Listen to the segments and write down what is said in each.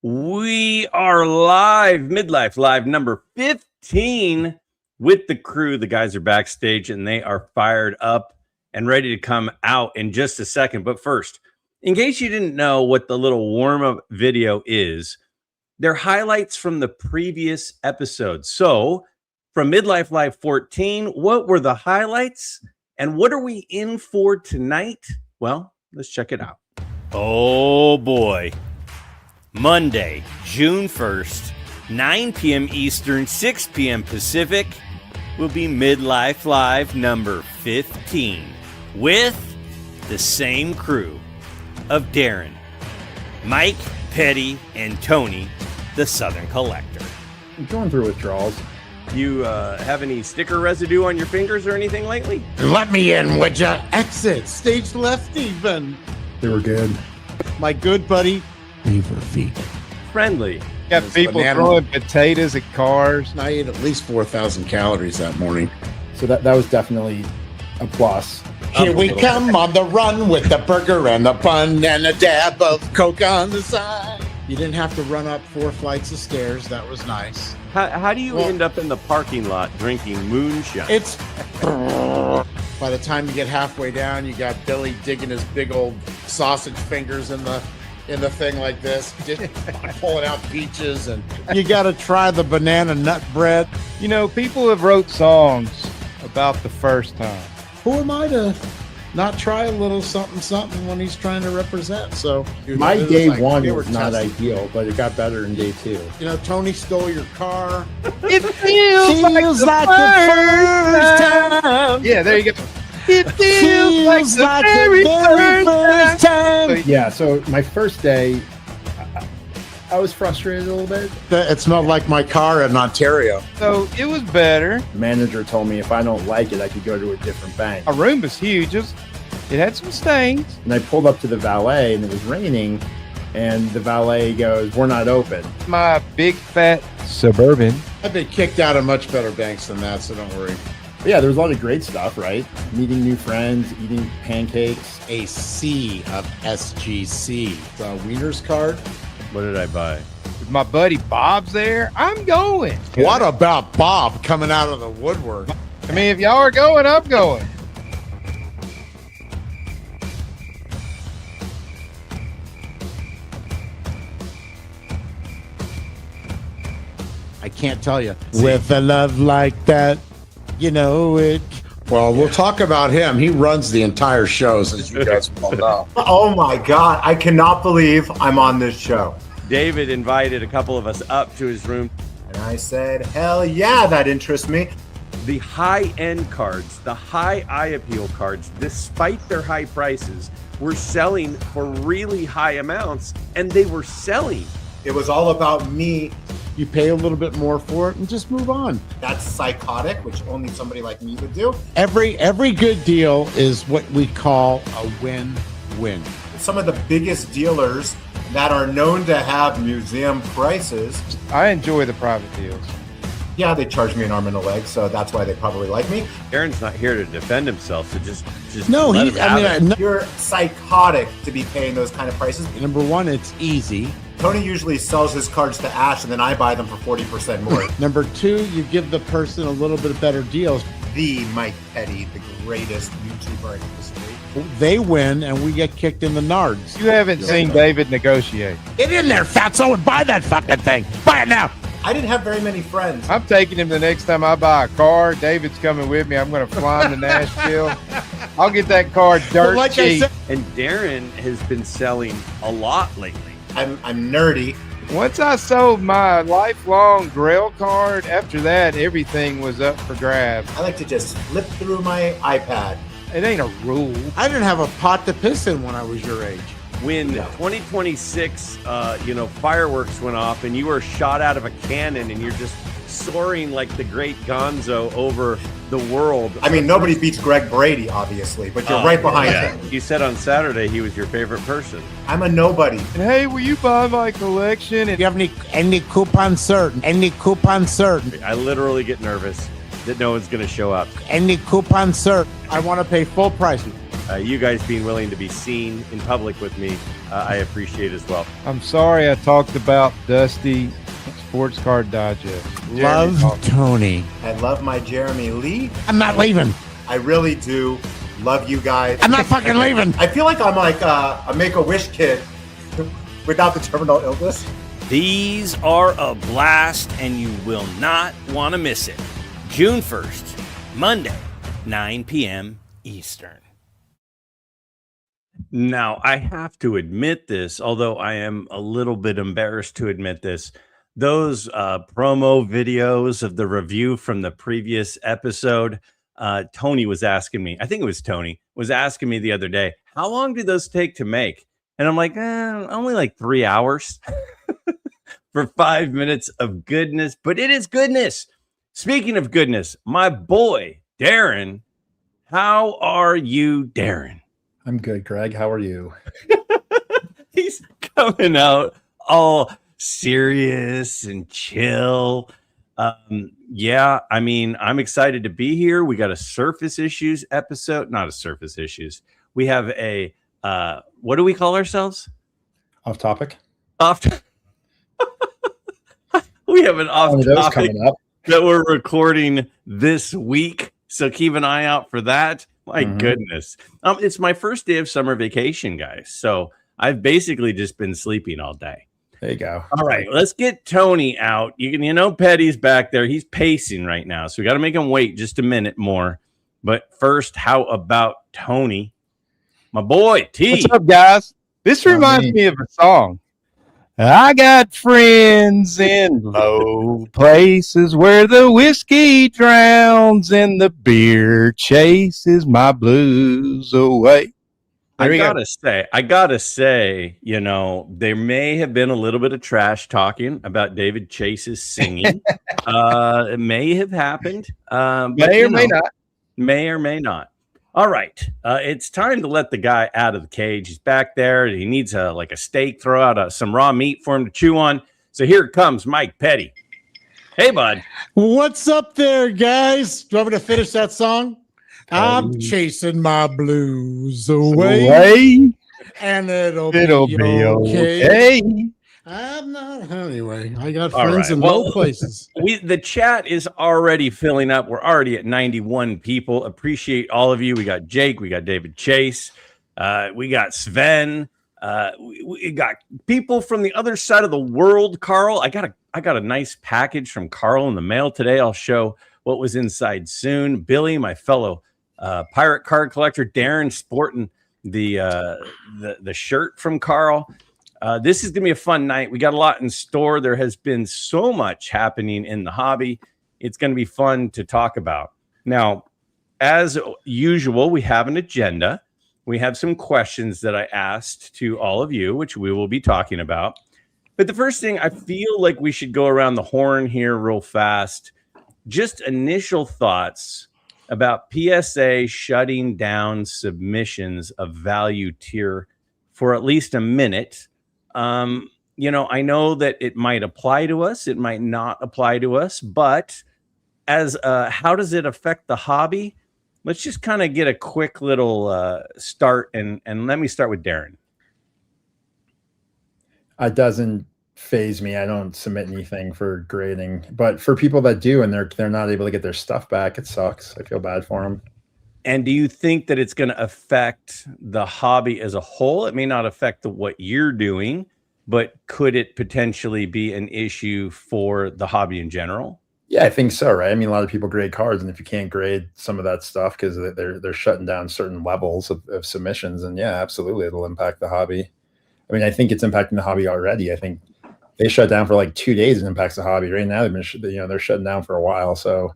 We are live, MidLife Live number 15 with the crew. The guys are backstage and they are fired up and ready to come out in just a second. But first, in case you didn't know what the little warm-up video is, they're highlights from the previous episode. So from MidLife Live 14, what were the highlights and what are we in for tonight? Well, let's check it out. Oh boy. Monday, June 1st, 9 p.m. Eastern, 6 p.m. Pacific, will be MidLife Live number 15 with the same crew of Darren, Mike, Petty, and Tony, the Southern Collector. I'm going through withdrawals. You have any sticker residue on your fingers or anything lately? Let me in, would ya? Exit, stage left even. They were good. My good buddy, Beaver Feet. Friendly. Got people throwing potatoes at cars. I ate at least 4,000 calories that morning. So that was definitely a plus. Here we come on the run with the burger and the bun and a dab of Coke on the side. You didn't have to run up 4 flights of stairs. That was nice. How do you end up in the parking lot drinking moonshine? It's by the time you get halfway down, you got Billy digging his big old sausage fingers in the thing like this, just pulling out peaches, and you got to try the banana nut bread. You know, people have wrote songs about the first time. Who am I to not try a little something when he's trying to represent? So My day one they were was not testing. ideal, but it got better in day 2. You know, Tony stole your car. It feels like the first time. Yeah, there you go. It feels like the very first time. Yeah, so my first day, I was frustrated a little bit. It smelled like my car in Ontario. So it was better. The manager told me if I don't like it, I could go to a different bank. Our room was huge. It had some stains. And I pulled up to the valet, and it was raining, and the valet goes, "We're not open." My big fat Suburban. I've been kicked out of much better banks than that, so don't worry. But yeah, there was a lot of great stuff, right? Meeting new friends, eating pancakes. A C of SGC. The Wiener's card. What did I buy? If my buddy Bob's there, I'm going. What about Bob coming out of the woodwork? I mean, if y'all are going, I'm going. I can't tell you. With a love like that, you know it. Well, we'll talk about him. He runs the entire shows, as you guys well know. Oh my God, I cannot believe I'm on this show. David invited a couple of us up to his room. And I said, hell yeah, that interests me. The high-end cards, the high eye appeal cards, despite their high prices, were selling for really high amounts, and they were selling. It was all about me. You pay a little bit more for it and just move on. That's psychotic, which only somebody like me would do. Every good deal is what we call a win-win. Some of the biggest dealers that are known to have museum prices, I enjoy the private deals. yeah, they charge me an arm and a leg, so that's why they probably like me. Aaron's not here to defend himself, so just No, let him have it. You're psychotic to be paying those kind of prices. Number one, it's easy. Tony usually sells his cards to Ash, and then I buy them for 40% more. Number two, you give the person a little bit better deals. The Mike Petty, the greatest YouTuber in history. They win, and we get kicked in the nards. You haven't seen David negotiate. Get in there, fatso, and buy that fucking thing. Buy it now. I didn't have very many friends. I'm taking him the next time I buy a car. David's coming with me. I'm going to fly him to Nashville. I'll get that car dirt Like I cheap. said, And Darren has been selling a lot lately. I'm nerdy. Once I sold my lifelong Grail card, after that, everything was up for grabs. I like to just flip through my iPad. It ain't a rule. I didn't have a pot to piss in when I was your age. When 2026, fireworks went off and you were shot out of a cannon and you're just soaring like the great Gonzo over the world. I mean, nobody beats Greg Brady, obviously, but you're right behind him. You said on Saturday he was your favorite person. I'm a nobody. And hey, will you buy my collection? Do And you have any coupon certain? Any coupon certain? I literally get nervous that no one's going to show up. Any coupon certain? I want to pay full price. you guys being willing to be seen in public with me, I appreciate as well. I'm sorry I talked about Dusty Sports Card Digest. Love Tony. I love my Jeremy Lee. I'm not leaving. I really do love you guys. I'm not fucking leaving. I feel like I'm like a Make-A-Wish kid without the terminal illness. These are a blast, and you will not want to miss it. June 1st, Monday, 9 p.m. Eastern. Now, I have to admit this, although I am a little bit embarrassed to admit this. Those promo videos of the review from the previous episode, Tony was asking me, I think it was Tony, was asking me the other day, how long do those take to make? And I'm like, only like 3 hours for 5 minutes of goodness, but it is goodness. Speaking of goodness, my boy, Darren, how are you, Darren? I'm good, Greg. How are you? He's coming out all serious and chill. Yeah, I mean, I'm excited to be here. We got a surface issues episode, not a surface issues. We have a what do we call ourselves? Off topic. We have an off topic coming up that we're recording this week, so keep an eye out for that. My goodness, it's my first day of summer vacation, guys. So I've basically just been sleeping all day. There you go. All right, let's get Tony out. You know, Petty's back there. He's pacing right now, so we got to make him wait just a minute more. But first, how about Tony, my boy T? What's up, guys? This reminds me of a song. I got friends in low places where the whiskey drowns and the beer chases my blues away. I gotta say, you know, there may have been a little bit of trash talking about David Chase's singing. It may have happened. May or may not. May or may not. All right. It's time to let the guy out of the cage. He's back there. He needs like a steak. Throw out some raw meat for him to chew on. So here comes Mike Petty. Hey, bud. What's up there, guys? Do you want me to finish that song? I'm chasing my blues away, and it'll be okay. I'm not anyway. I got friends in low places. The chat is already filling up. We're already at 91 people. Appreciate all of you. We got Jake. We got David Chase. We got Sven. We got people from the other side of the world. Carl, I got a nice package from Carl in the mail today. I'll show what was inside soon. Billy, my fellow pirate card collector. Darren sporting the shirt from Carl. This is going to be a fun night. We got a lot in store. There has been so much happening in the hobby. It's going to be fun to talk about. Now, as usual, we have an agenda. We have some questions that I asked to all of you, which we will be talking about. But the first thing, I feel like we should go around the horn here real fast. Just initial thoughts about PSA shutting down submissions of value tier for at least a minute. You know, I know that it might apply to us. It might not apply to us, but as how does it affect the hobby? Let's just kind of get a quick little start, and let me start with Darren. It doesn't phase me. I don't submit anything for grading, but for people that do and they're not able to get their stuff back, it sucks. I feel bad for them. And do you think that it's going to affect the hobby as a whole? It may not affect what you're doing, but could it potentially be an issue for the hobby in general? Yeah, I think so, right? I mean, a lot of people grade cards, and if you can't grade some of that stuff because they're shutting down certain levels of submissions, and yeah, absolutely, it'll impact the hobby. I mean, I think it's impacting the hobby already. I think they shut down for like 2 days. It impacts the hobby. Right now, they're shutting down for a while, so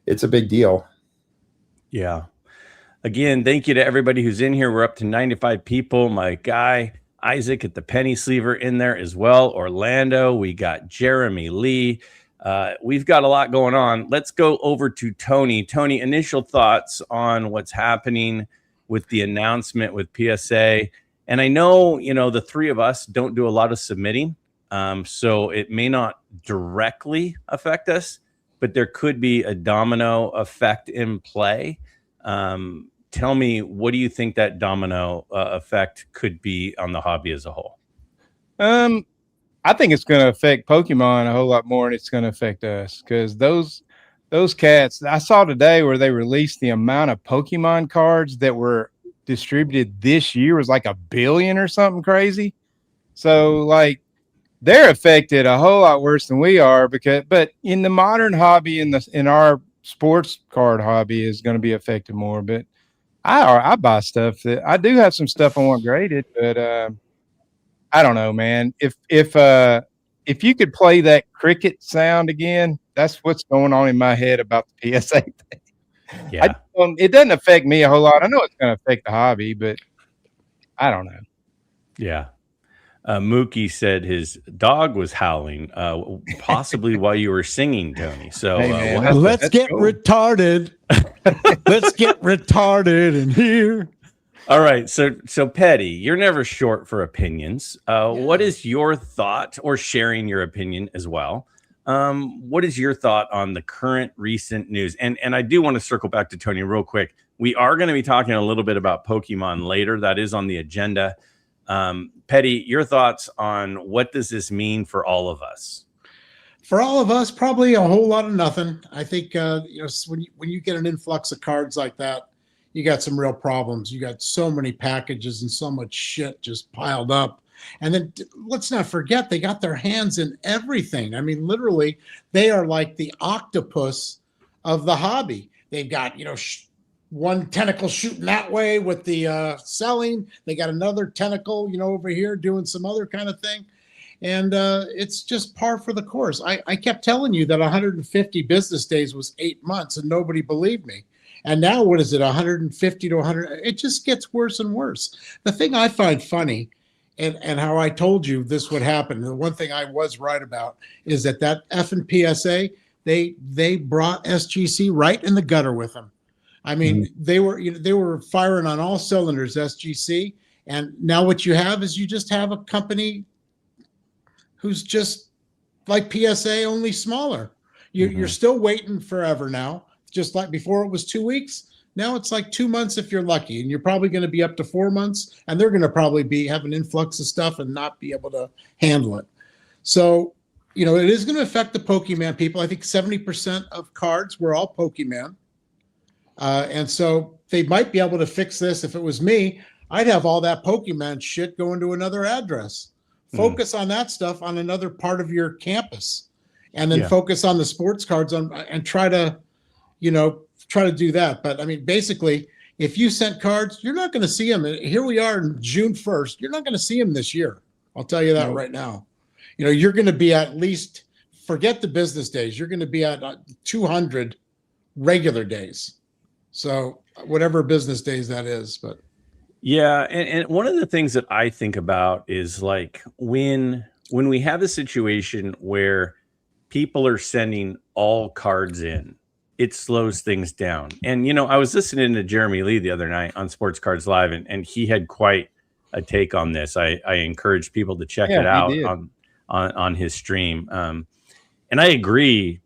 it's a big deal. Yeah. Again, thank you to everybody who's in here. We're up to 95 people. My guy Isaac at the Penny Sleever in there as well. Orlando. We got Jeremy Lee. We've got a lot going on. Let's go over to Tony. Tony, initial thoughts on what's happening with the announcement with PSA. And I know, you know, the three of us don't do a lot of submitting, so it may not directly affect us, but there could be a domino effect in play. tell me, what do you think that domino effect could be on the hobby as a whole? I think it's going to affect Pokemon a whole lot more than it's going to affect us, because those cats, I saw today where they released the amount of Pokemon cards that were distributed this year was like 1 billion or something crazy. So like they're affected a whole lot worse than we are, but in the modern hobby, in our sports card hobby is going to be affected more. But I buy stuff that I do have some stuff I want graded, but I don't know, man. If you could play that cricket sound again, that's what's going on in my head about the PSA thing. Yeah. It doesn't affect me a whole lot. I know it's going to affect the hobby, but I don't know. Yeah. Mookie said his dog was howling, possibly while you were singing, Tony. So Hey, man, Let's get retarded. Let's get retarded in here. all right. So Petty, you're never short for opinions. What is your thought, or sharing your opinion as well? What is your thought on the current recent news? And I do want to circle back to Tony real quick. We are going to be talking a little bit about Pokemon later. That is on the agenda. Petty, your thoughts on what does this mean for all of us? For all of us, probably a whole lot of nothing. I think when you get an influx of cards like that, you got some real problems. You got so many packages and so much shit just piled up. And then let's not forget, they got their hands in everything. I mean, literally, they are like the octopus of the hobby. They've got, one tentacle shooting that way with the selling. They got another tentacle, over here doing some other kind of thing. And it's just par for the course. I kept telling you that 150 business days was 8 months, and nobody believed me. And now what is it, 150 to 100? It just gets worse and worse. The thing I find funny, and how I told you this would happen, the one thing I was right about, is that effing PSA, they brought SGC right in the gutter with them. I mean, they were firing on all cylinders, SGC, and now what you have is you just have a company who's just like PSA, only smaller. You're still waiting forever now. Just like before it was 2 weeks. Now it's like 2 months if you're lucky, and you're probably going to be up to 4 months, and they're going to probably have an influx of stuff and not be able to handle it. So, it is going to affect the Pokemon people. I think 70% of cards were all Pokemon. And so they might be able to fix this. If it was me, I'd have all that Pokemon shit going to another address. Focus on that stuff on another part of your campus, and then focus on the sports cards and try to do that. But I mean, basically, if you sent cards, you're not going to see them. Here we are in June 1st. You're not going to see them this year. I'll tell you that right now. You're going to be at least, forget the business days. You're going to be at 200 regular days. So whatever business days that is, but. Yeah. And one of the things that I think about is like when we have a situation where people are sending all cards in, it slows things down. And, I was listening to Jeremy Lee the other night on Sports Cards Live, and he had quite a take on this. I encourage people to check it out on his stream. And I agree.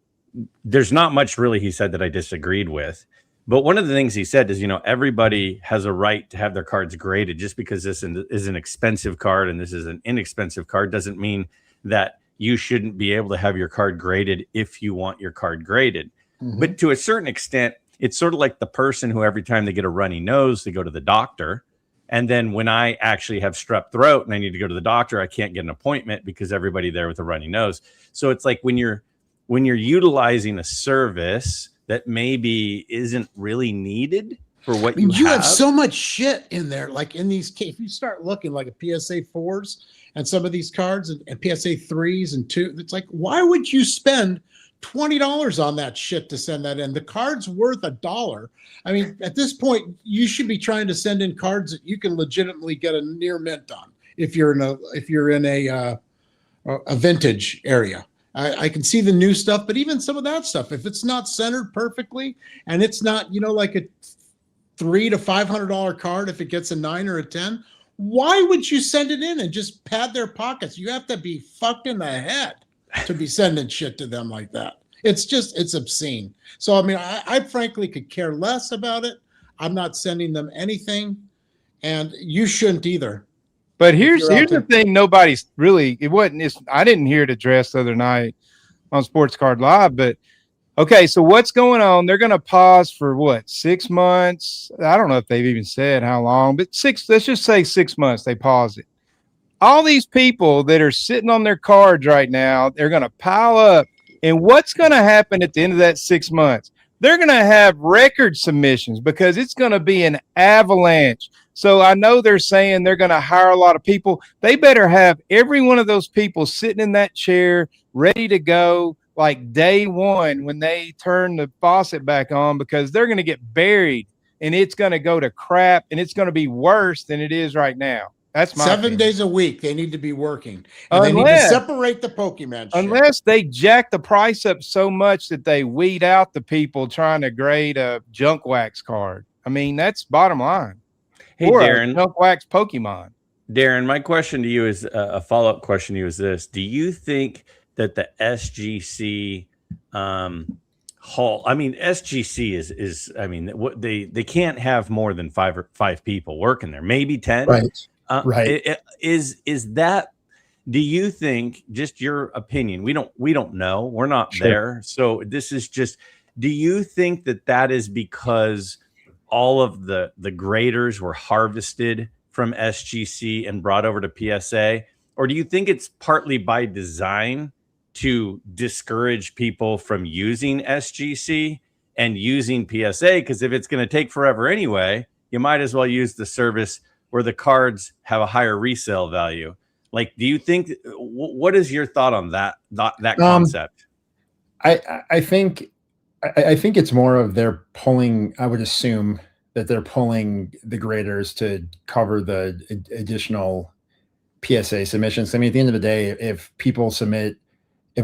There's not much really he said that I disagreed with. But one of the things he said is, everybody has a right to have their cards graded. Just because this is an expensive card and this is an inexpensive card doesn't mean that you shouldn't be able to have your card graded if you want your card graded. But to a certain extent, it's sort of like the person who every time they get a runny nose, they go to the doctor. And then when I actually have strep throat and I need to go to the doctor, I can't get an appointment because everybody there with a runny nose. So it's like when you're utilizing a service that maybe isn't really needed for what you have so much shit in there. Like in these, if you start looking like a PSA 4s and some of these cards and PSA 3s and 2, it's like, why would you spend $20 on that shit to send that in? The card's worth $1. I mean, at this point, you should be trying to send in cards that you can legitimately get a near mint on if you're in a vintage area. I can see the new stuff, but even some of that stuff, if it's not centered perfectly and it's not, like a $300 to $500 card, if it gets a 9 or a 10, why would you send it in and just pad their pockets? You have to be fucked in the head to be sending shit to them like that. It's obscene. So, I mean, I frankly could care less about it. I'm not sending them anything, and you shouldn't either. But here's you're out the there- thing: nobody's really. I didn't hear it addressed the other night on Sports Card Live. But okay, so what's going on? They're going to pause for what, 6 months? I don't know if they've even said how long, but let's just say 6 months. They pause it. All these people that are sitting on their cards right now, they're going to pile up. And what's going to happen at the end of that 6 months? They're going to have record submissions because it's going to be an avalanche. So I know they're saying they're going to hire a lot of people. They better have every one of those people sitting in that chair ready to go like day one when they turn the faucet back on, because they're going to get buried and it's going to go to crap and it's going to be worse than it is right now. That's my 7 opinion. days a week they need to be working, and they need to separate the Pokemon shit. Unless they jack the price up so much that they weed out the people trying to grade a junk wax card. I mean, that's bottom line. Hey, or Darren. a junk wax Pokemon. Darren, my question to you is a follow-up question to you is this. Do you think that the SGC hall, I mean, SGC is I mean, what they can't have more than five people working there, maybe 10. Right. Right. Is that, do you think, just your opinion, we don't know, we're not there, so this is just, do you think that is because all of the graders were harvested from SGC and brought over to PSA, or do you think it's partly by design to discourage people from using SGC and using PSA? Because if it's going to take forever anyway, you might as well use the service where the cards have a higher resale value. Like, do you think, what is your thought on that concept? I think it's more of they're pulling, I would assume that they're pulling the graders to cover the additional PSA submissions. I mean, at the end of the day, if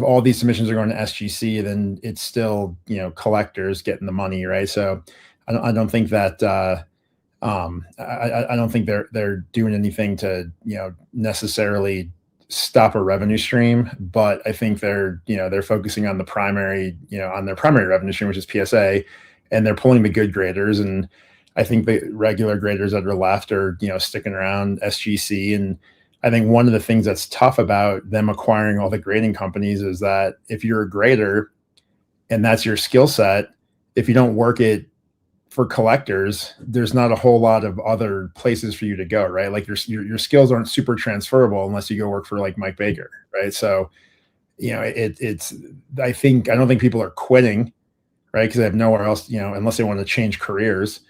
all these submissions are going to SGC, then it's still, collectors getting the money, right? So I don't think that, I don't think they're doing anything to, necessarily stop a revenue stream, but I think they're focusing on the primary, on their primary revenue stream, which is PSA, and they're pulling the good graders. And I think the regular graders that are left are, sticking around SGC. And I think one of the things that's tough about them acquiring all the grading companies is that if you're a grader and that's your skill set, if you don't work it for collectors, there's not a whole lot of other places for you to go, right? Like your skills aren't super transferable unless you go work for like Mike Baker, right? So, I don't think people are quitting, right? Because they have nowhere else, unless they want to change careers.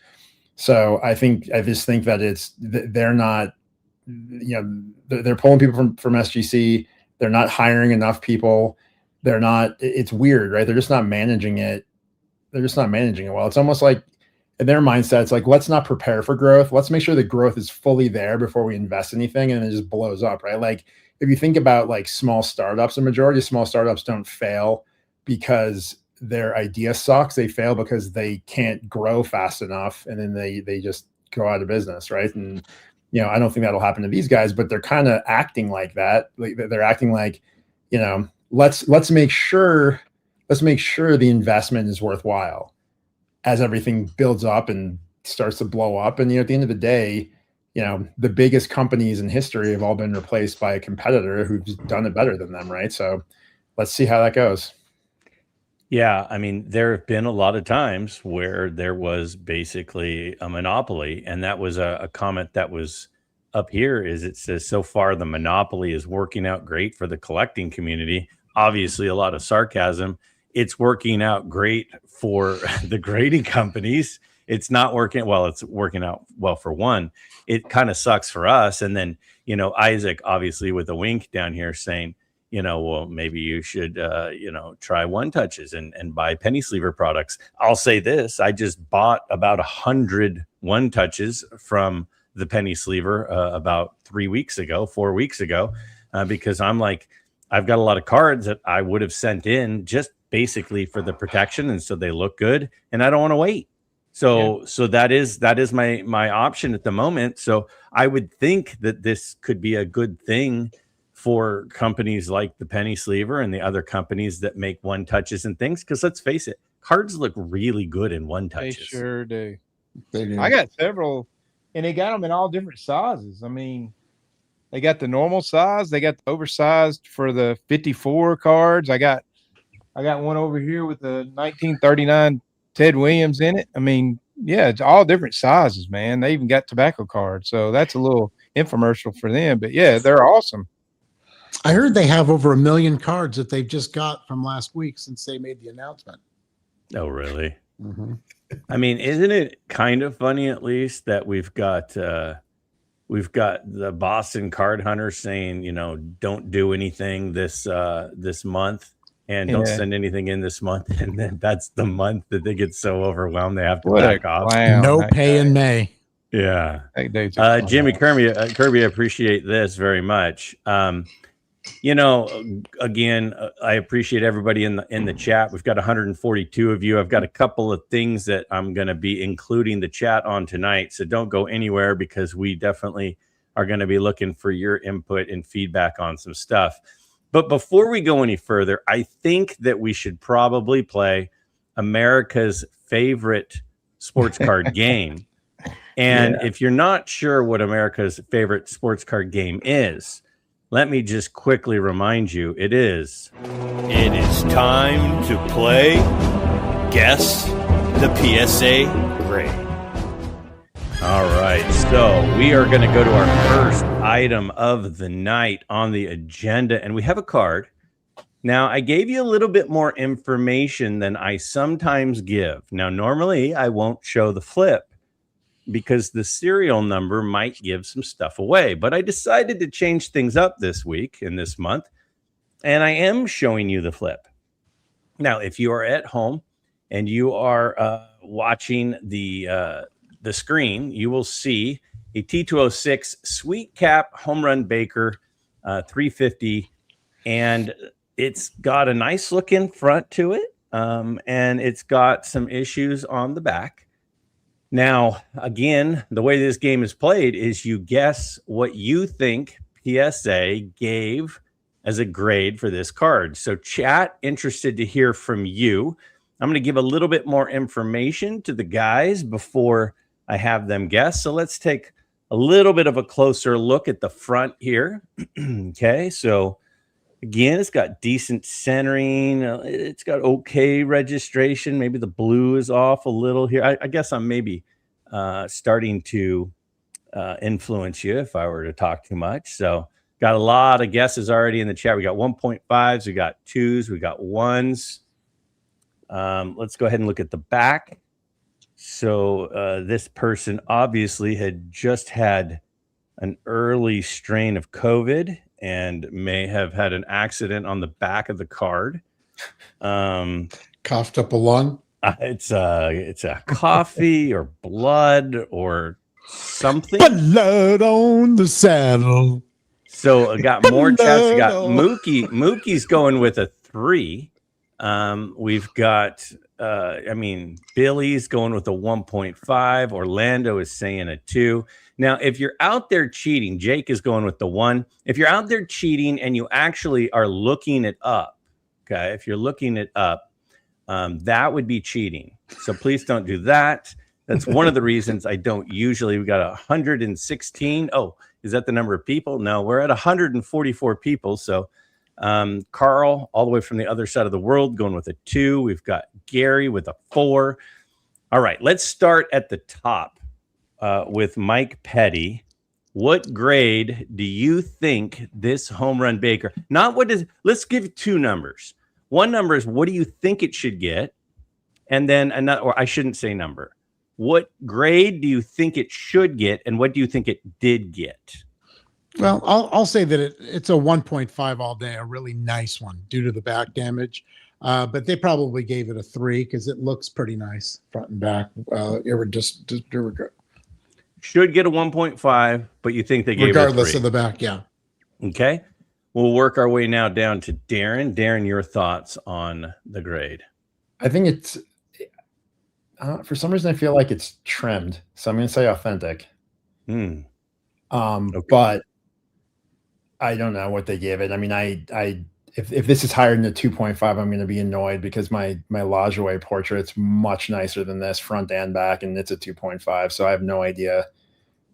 So I just think that they're not, they're pulling people from SGC. They're not hiring enough people. It's weird, right? They're just not managing it. Well. It's almost like, in their mindset, it's like, let's not prepare for growth. Let's make sure the growth is fully there before we invest anything, and it just blows up, right? Like, if you think about like small startups, the majority of small startups don't fail because their idea sucks. They fail because they can't grow fast enough, and then they just go out of business, right? And I don't think that'll happen to these guys, but they're kind of acting like that. Like, they're acting like, let's make sure the investment is worthwhile as everything builds up and starts to blow up. And, at the end of the day, the biggest companies in history have all been replaced by a competitor who's done it better than them, right? So let's see how that goes. Yeah, I mean, there have been a lot of times where there was basically a monopoly, and that was a comment that was up here. Is it says, so far the monopoly is working out great for the collecting community. Obviously, a lot of sarcasm. It's working out great for the grading companies. It's not working well. It's working out well for one. It kind of sucks for us. And then, Isaac, obviously with a wink down here saying, well, maybe you should, try one touches and buy penny sleever products. I'll say this. I just bought about 100 one touches from the penny sleever about 4 weeks ago, because I'm like, I've got a lot of cards that I would have sent in just basically for the protection, and so they look good, and I don't want to wait. So that is my option at the moment. So I would think that this could be a good thing for companies like the penny sleever and the other companies that make one touches and things, because let's face it, cards look really good in one touches. They sure do. They do. I got several, and they got them in all different sizes. I mean, they got the normal size, they got the oversized for the 54 cards. I got one over here with the 1939 Ted Williams in it. I mean, yeah, it's all different sizes, man. They even got tobacco cards, so that's a little infomercial for them. But yeah, they're awesome. I heard they have over 1 million cards that they've just got from last week since they made the announcement. Oh, really? Mm-hmm. I mean, isn't it kind of funny at least that we've got the Boston card hunter saying, don't do anything this month and don't send anything in this month, and then that's the month that they get so overwhelmed they have to back off. No pay in May. Yeah. Hey, Jimmy Kirby, I appreciate this very much. Again, I appreciate everybody in the chat. We've got 142 of you. I've got a couple of things that I'm going to be including the chat on tonight, so don't go anywhere because we definitely are going to be looking for your input and feedback on some stuff. But before we go any further, I think that we should probably play America's favorite sports card game. And if you're not sure what America's favorite sports card game is, let me just quickly remind you, it is time to play Guess the PSA Grade. All right, so we are going to go to our first item of the night on the agenda, and we have a card. Now, I gave you a little bit more information than I sometimes give. Now, normally I won't show the flip because the serial number might give some stuff away. But I decided to change things up this week and this month, and I am showing you the flip. Now, if you are at home and you are watching the screen, you will see a T206 Sweet Cap Home Run Baker 350, and it's got a nice looking front to it, and it's got some issues on the back. Now, again, the way this game is played is you guess what you think PSA gave as a grade for this card. So chat, interested to hear from you. I'm going to give a little bit more information to the guys before I have them guess. So let's take a little bit of a closer look at the front here. Okay, so again, it's got decent centering. It's got okay registration. Maybe the blue is off a little here. I guess I'm maybe starting to influence you if I were to talk too much. So got a lot of guesses already in the chat. We got 1.5s, we got 2s, we got 1s. Let's go ahead and look at the back. So this person obviously had just had an early strain of COVID and may have had an accident on the back of the card. Coughed up a lung. It's a coffee or blood or something. Blood on the saddle. So I got more chats. We got Mookie. Mookie's going with a 3. We've got Billy's going with a 1.5. Orlando is saying a 2. Now, if you're out there cheating, Jake is going with the 1. If you're out there cheating and you actually are looking it up, okay, if you're looking it up, that would be cheating. So please don't do that. That's one of the reasons I don't usually. We got 116. Oh, is that the number of people? No, we're at 144 people. So Carl, all the way from the other side of the world, going with a 2. We've got Gary with a 4. All right, let's start at the top with Mike Petty. What grade do you think this home run Baker? Not what is. Let's give 2 numbers. One number is what do you think it should get, and then another. Or I shouldn't say number. What grade do you think it should get, and what do you think it did get? Well, I'll say that it's a 1.5 all day, a really nice one due to the back damage. But they probably gave it a 3 because it looks pretty nice front and back. Should get a 1.5, but you think they gave regardless it a 3. of the back, yeah. Okay. We'll work our way now down to Darren. Darren, your thoughts on the grade? I think it's for some reason I feel like it's trimmed, so I'm going to say authentic. Okay. But I don't know what they gave it. I mean, I if this is higher than the 2.5, I'm going to be annoyed because my Lajoie portrait's much nicer than this front and back, and it's a 2.5. So I have no idea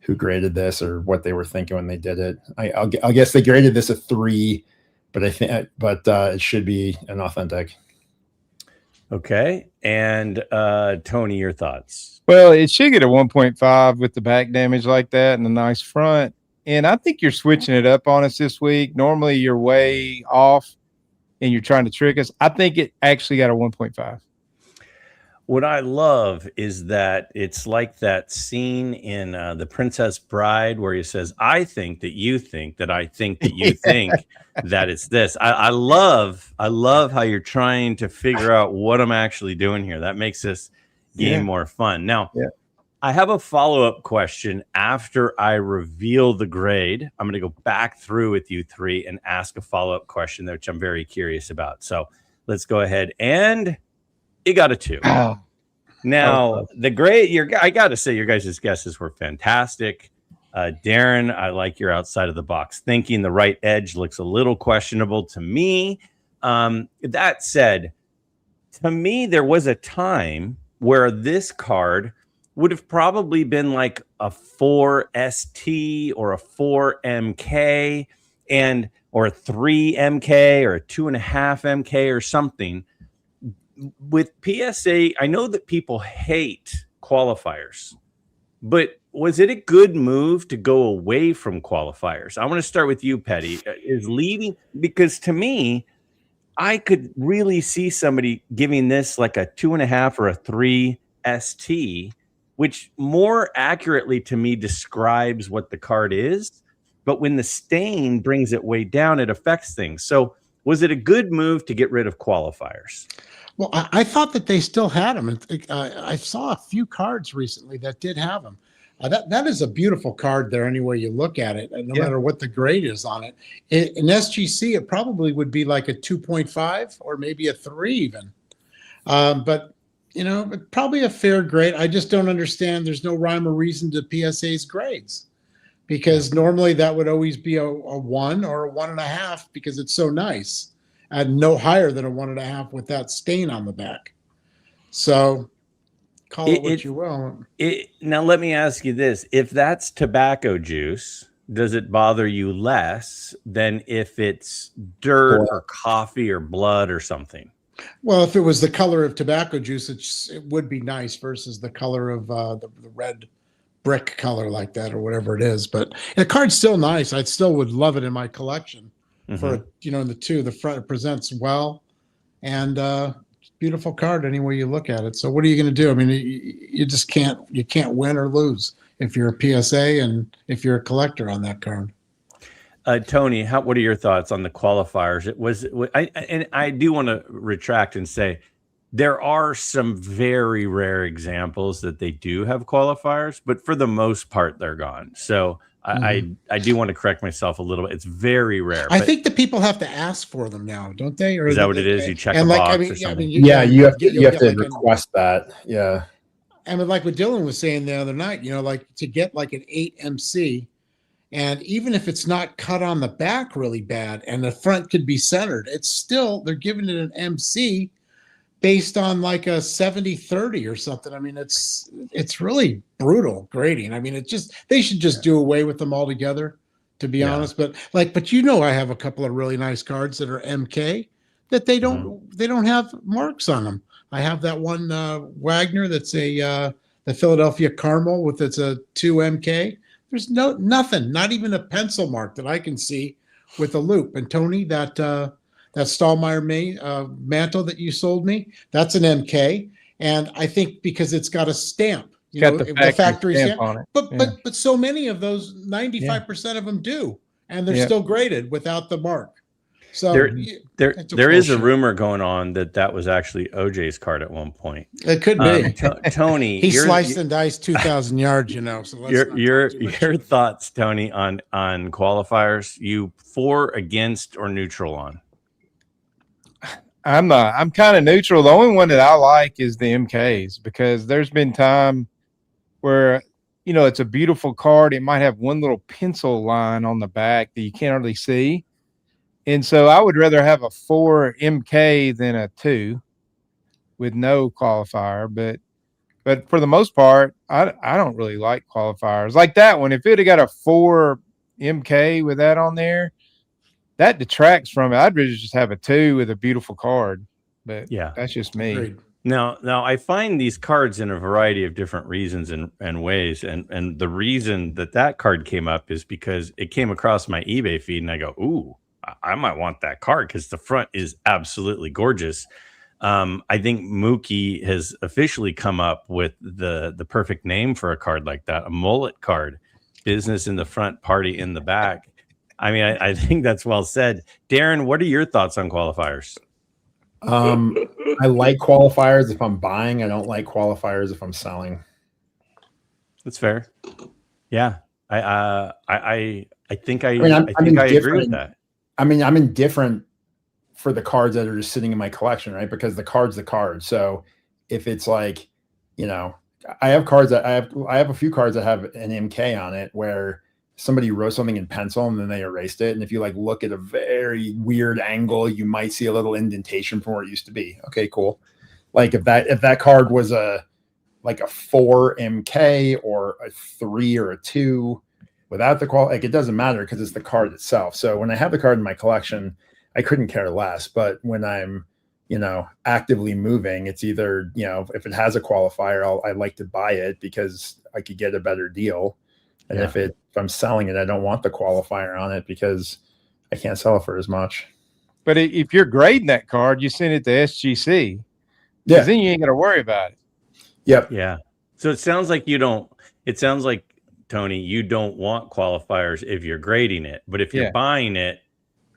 who graded this or what they were thinking when they did it. I'll guess they graded this a 3, but it should be an authentic. Okay. And Tony, your thoughts? Well, it should get a 1.5 with the back damage like that and a nice front. And I think you're switching it up on us this week. Normally you're way off and you're trying to trick us. I think it actually got a 1.5. What I love is that it's like that scene in The Princess Bride where he says, I think that you think that I think that you think that it's this. I love how you're trying to figure out what I'm actually doing here. That makes this game more fun. Now, I have a follow-up question after I reveal the grade. I'm going to go back through with you three and ask a follow-up question, which I'm very curious about. So let's go ahead. And it got a 2. Now, the grade, I got to say, your guys' guesses were fantastic. Darren, I like your outside of the box thinking. The right edge looks a little questionable to me. That said, to me, there was a time where this card would have probably been like a 4 ST or a 4 MK or a 3 MK or a 2.5 MK or something. With PSA, I know that people hate qualifiers, but was it a good move to go away from qualifiers? I want to start with you, Petty. Is leaving, because to me, I could really see somebody giving this like a 2.5 or a 3 ST, which more accurately to me describes what the card is. But when the stain brings it way down, it affects things. So was it a good move to get rid of qualifiers? Well, I thought that they still had them. And I saw a few cards recently that did have them. That is a beautiful card there any way you look at it, no matter what the grade is on it. In SGC, it probably would be like a 2.5 or maybe a 3 even. But, probably a fair grade. I just don't understand. There's no rhyme or reason to PSA's grades, because normally that would always be a 1 or a 1.5 because it's so nice. And no higher than a 1.5 with that stain on the back. So call it what you will. Now, let me ask you this. If that's tobacco juice, does it bother you less than if it's dirt or coffee or blood or something? Well, if it was the color of tobacco juice, it would be nice versus the color of the red brick color like that or whatever it is. But the card's still nice. I still would love it in my collection. For in the front, it presents well, and beautiful card any way you look at it. So what are you going to do? I mean, you just can't win or lose if you're a PSA and if you're a collector on that card. Tony, what are your thoughts on the qualifiers? I do want to retract and say there are some very rare examples that they do have qualifiers, but for the most part, they're gone. So I do want to correct myself a little bit. It's very rare. I think the people have to ask for them now, don't they? Or is that what it is? You check a box or something? You have to request that. Yeah. And like what Dylan was saying the other night, like to get like an 8 MC, and even if it's not cut on the back really bad and the front could be centered, it's still, they're giving it an MC based on like a 70-30 or something. I mean, it's really brutal grading. I mean, they should just do away with them altogether, to be honest. But I have a couple of really nice cards that are MK that they don't have marks on them. I have that one Wagner that's the Philadelphia Caramel with it's a 2 MK. There's nothing, not even a pencil mark that I can see with a loop. And Tony, that Stallmeyer mantle that you sold me, that's an MK. And I think because it's got a stamp, the factory stamp on it. But so many of those, 95% of them do, and they're still graded without the mark. So there is a rumor going on that was actually OJ's card at one point. It could be. Tony, he sliced and diced 2,000 yards, So your thoughts, Tony, on qualifiers? You for, against, or neutral on? I'm kind of neutral. The only one that I like is the MKs, because there's been time where it's a beautiful card. It might have one little pencil line on the back that you can't hardly see. And so I would rather have a 4 MK than a 2 with no qualifier. But for the most part, I don't really like qualifiers like that one. If it had got a 4 MK with that on there, that detracts from it. I'd rather just have a 2 with a beautiful card. But Yeah, that's just me. Agreed. Now I find these cards in a variety of different reasons and ways. And the reason that card came up is because it came across my eBay feed and I go, ooh, I might want that card because the front is absolutely gorgeous. I think Mookie has officially come up with the perfect name for a card like that, a mullet card, business in the front, party in the back. I mean, I think that's well said. Darren, what are your thoughts on qualifiers? I like qualifiers if I'm buying. I don't like qualifiers if I'm selling. That's fair. Yeah. I think I agree with that. I mean, I'm indifferent for the cards that are just sitting in my collection, right? Because the card's the card. So if it's like, you know, I have cards that I have a few cards that have an MK on it where somebody wrote something in pencil and then they erased it. And if you like look at a very weird angle, you might see a little indentation from where it used to be. Okay, cool. Like if that card was a 4 MK or a 3 or a 2 without the quality, like it doesn't matter because it's the card itself. So when I have the card in my collection, I couldn't care less. But when I'm, you know, actively moving, it's either, you know, if it has a qualifier, I like to buy it because I could get a better deal. And if I'm selling it, I don't want the qualifier on it because I can't sell it for as much. But if you're grading that card, you send it to SGC. Yeah. Then you ain't got to worry about it. Yep. Yeah. So it sounds like Tony, you don't want qualifiers if you're grading it, but if you're buying it,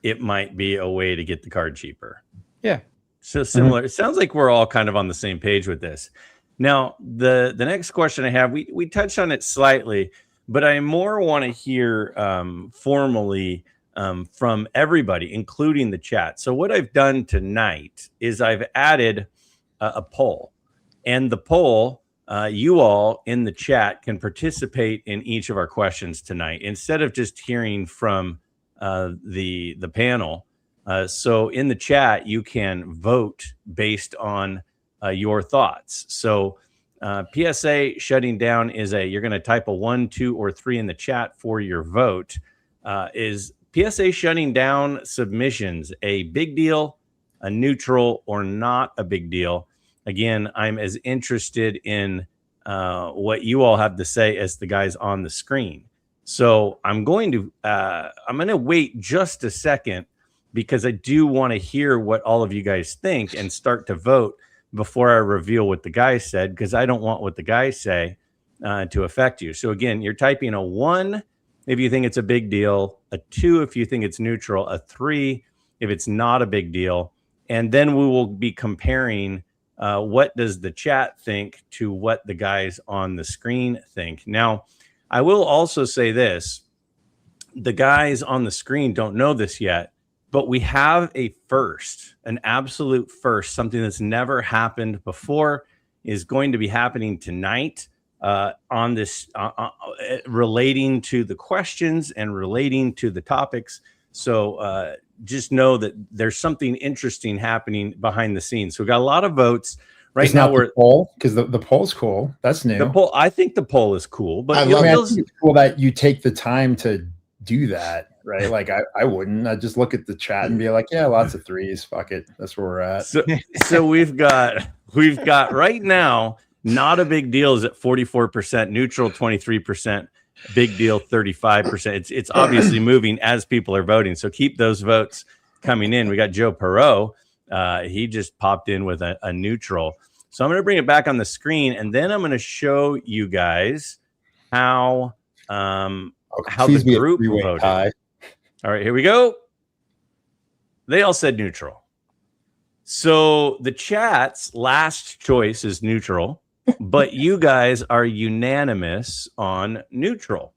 it might be a way to get the card cheaper. Yeah. So similar. It sounds like we're all kind of on the same page with this. Now, the next question I have, we touched on it slightly, but I more want to hear formally from everybody, including the chat. So what I've done tonight is I've added a poll, and the poll, you all in the chat can participate in each of our questions tonight instead of just hearing from the panel. So in the chat, you can vote based on your thoughts. So PSA shutting down is you're going to type a 1, 2, or 3 in the chat for your vote. Is PSA shutting down submissions a big deal, a neutral, or not a big deal? Again, I'm as interested in what you all have to say as the guys on the screen. So I'm going to wait just a second because I do want to hear what all of you guys think and start to vote before I reveal what the guys said, because I don't want what the guys say to affect you. So again, you're typing a 1 if you think it's a big deal, a 2 if you think it's neutral, a 3 if it's not a big deal, and then we will be comparing what does the chat think to what the guys on the screen think. Now, I will also say this. The guys on the screen don't know this yet, but we have a first, an absolute first, something that's never happened before is going to be happening tonight on this, relating to the questions and relating to the topics. So just know that there's something interesting happening behind the scenes. So we got a lot of votes. Right now we're poll because the poll's cool. That's new. The poll, I think the poll is cool, but I think it's cool that you take the time to do that, right? Like I wouldn't. I'd just look at the chat and be like, yeah, lots of 3s. Fuck it. That's where we're at. So we've got right now, not a big deal is at 44%, neutral 23%, big deal 35%. It's obviously moving as people are voting. So keep those votes coming in. We got Joe Perot. He just popped in with a neutral. So I'm going to bring it back on the screen, and then I'm going to show you guys how the group voted. Tie. All right, here we go. They all said neutral. So the chat's last choice is neutral, but you guys are unanimous on neutral.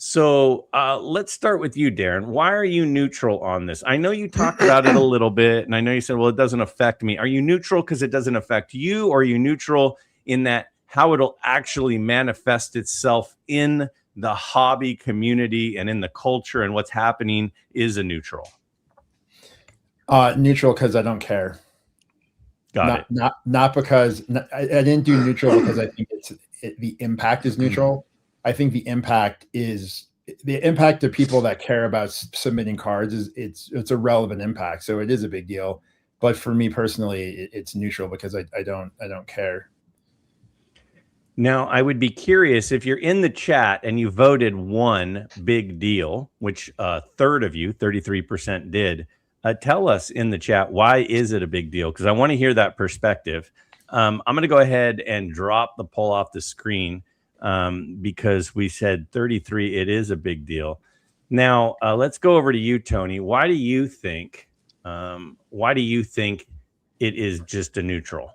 So let's start with you, Darren. Why are you neutral on this? I know you talked about it a little bit, and I know you said, well, it doesn't affect me. Are you neutral because it doesn't affect you, or are you neutral in that how it'll actually manifest itself in the hobby community and in the culture and what's happening is a neutral? Neutral because I don't care. Got it. Not because I didn't do neutral because I think the impact is neutral. I think the impact to people that care about submitting cards it's a relevant impact. So it is a big deal. But for me personally, it's neutral because I don't care. Now, I would be curious if you're in the chat and you voted one big deal, which a third of you, 33% did. Tell us in the chat, why is it a big deal? Because I want to hear that perspective. I'm going to go ahead and drop the poll off the screen because we said 33, it is a big deal. Now, let's go over to you, Tony. Why do you think it is just a neutral?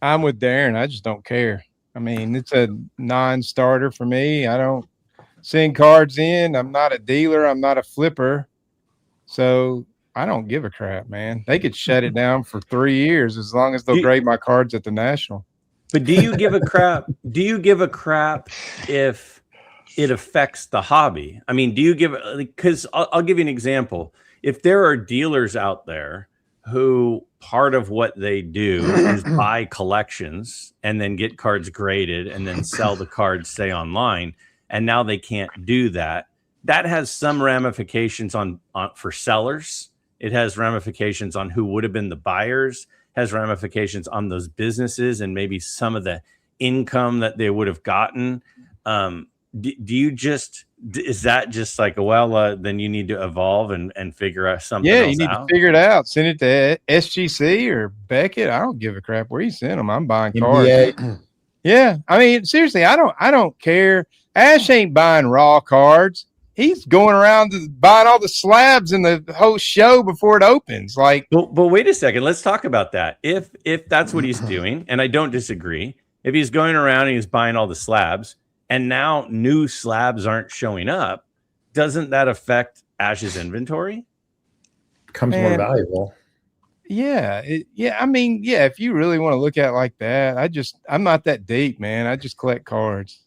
I'm with Darren. I just don't care. I mean, it's a non-starter for me. I don't send cards in. I'm not a dealer. I'm not a flipper. So I don't give a crap, man. They could shut it down for 3 years as long as they'll grade my cards at the National. But do you give a crap? Do you give a crap if it affects the hobby? I mean, do you give, because I'll give you an example. If there are dealers out there who part of what they do is buy collections and then get cards graded and then sell the cards, say, online, and now they can't do that, that has some ramifications on for sellers. It has ramifications on who would have been the buyers, has ramifications on those businesses and maybe some of the income that they would have gotten. Is that just like, well, then you need to evolve and figure out something else? Yeah, you need to figure it out. Send it to SGC or Beckett. I don't give a crap where you send them. I'm buying cards. Yeah, I mean, seriously, I don't care. Ash ain't buying raw cards. He's going around buying all the slabs in the whole show before it opens. Like, but wait a second. Let's talk about that. If that's what he's doing, and I don't disagree, if he's going around and he's buying all the slabs, and now new slabs aren't showing up, doesn't that affect Ash's inventory? Becomes more valuable. Yeah. I mean, yeah, if you really want to look at it like that, I'm not that deep, man. I just collect cards.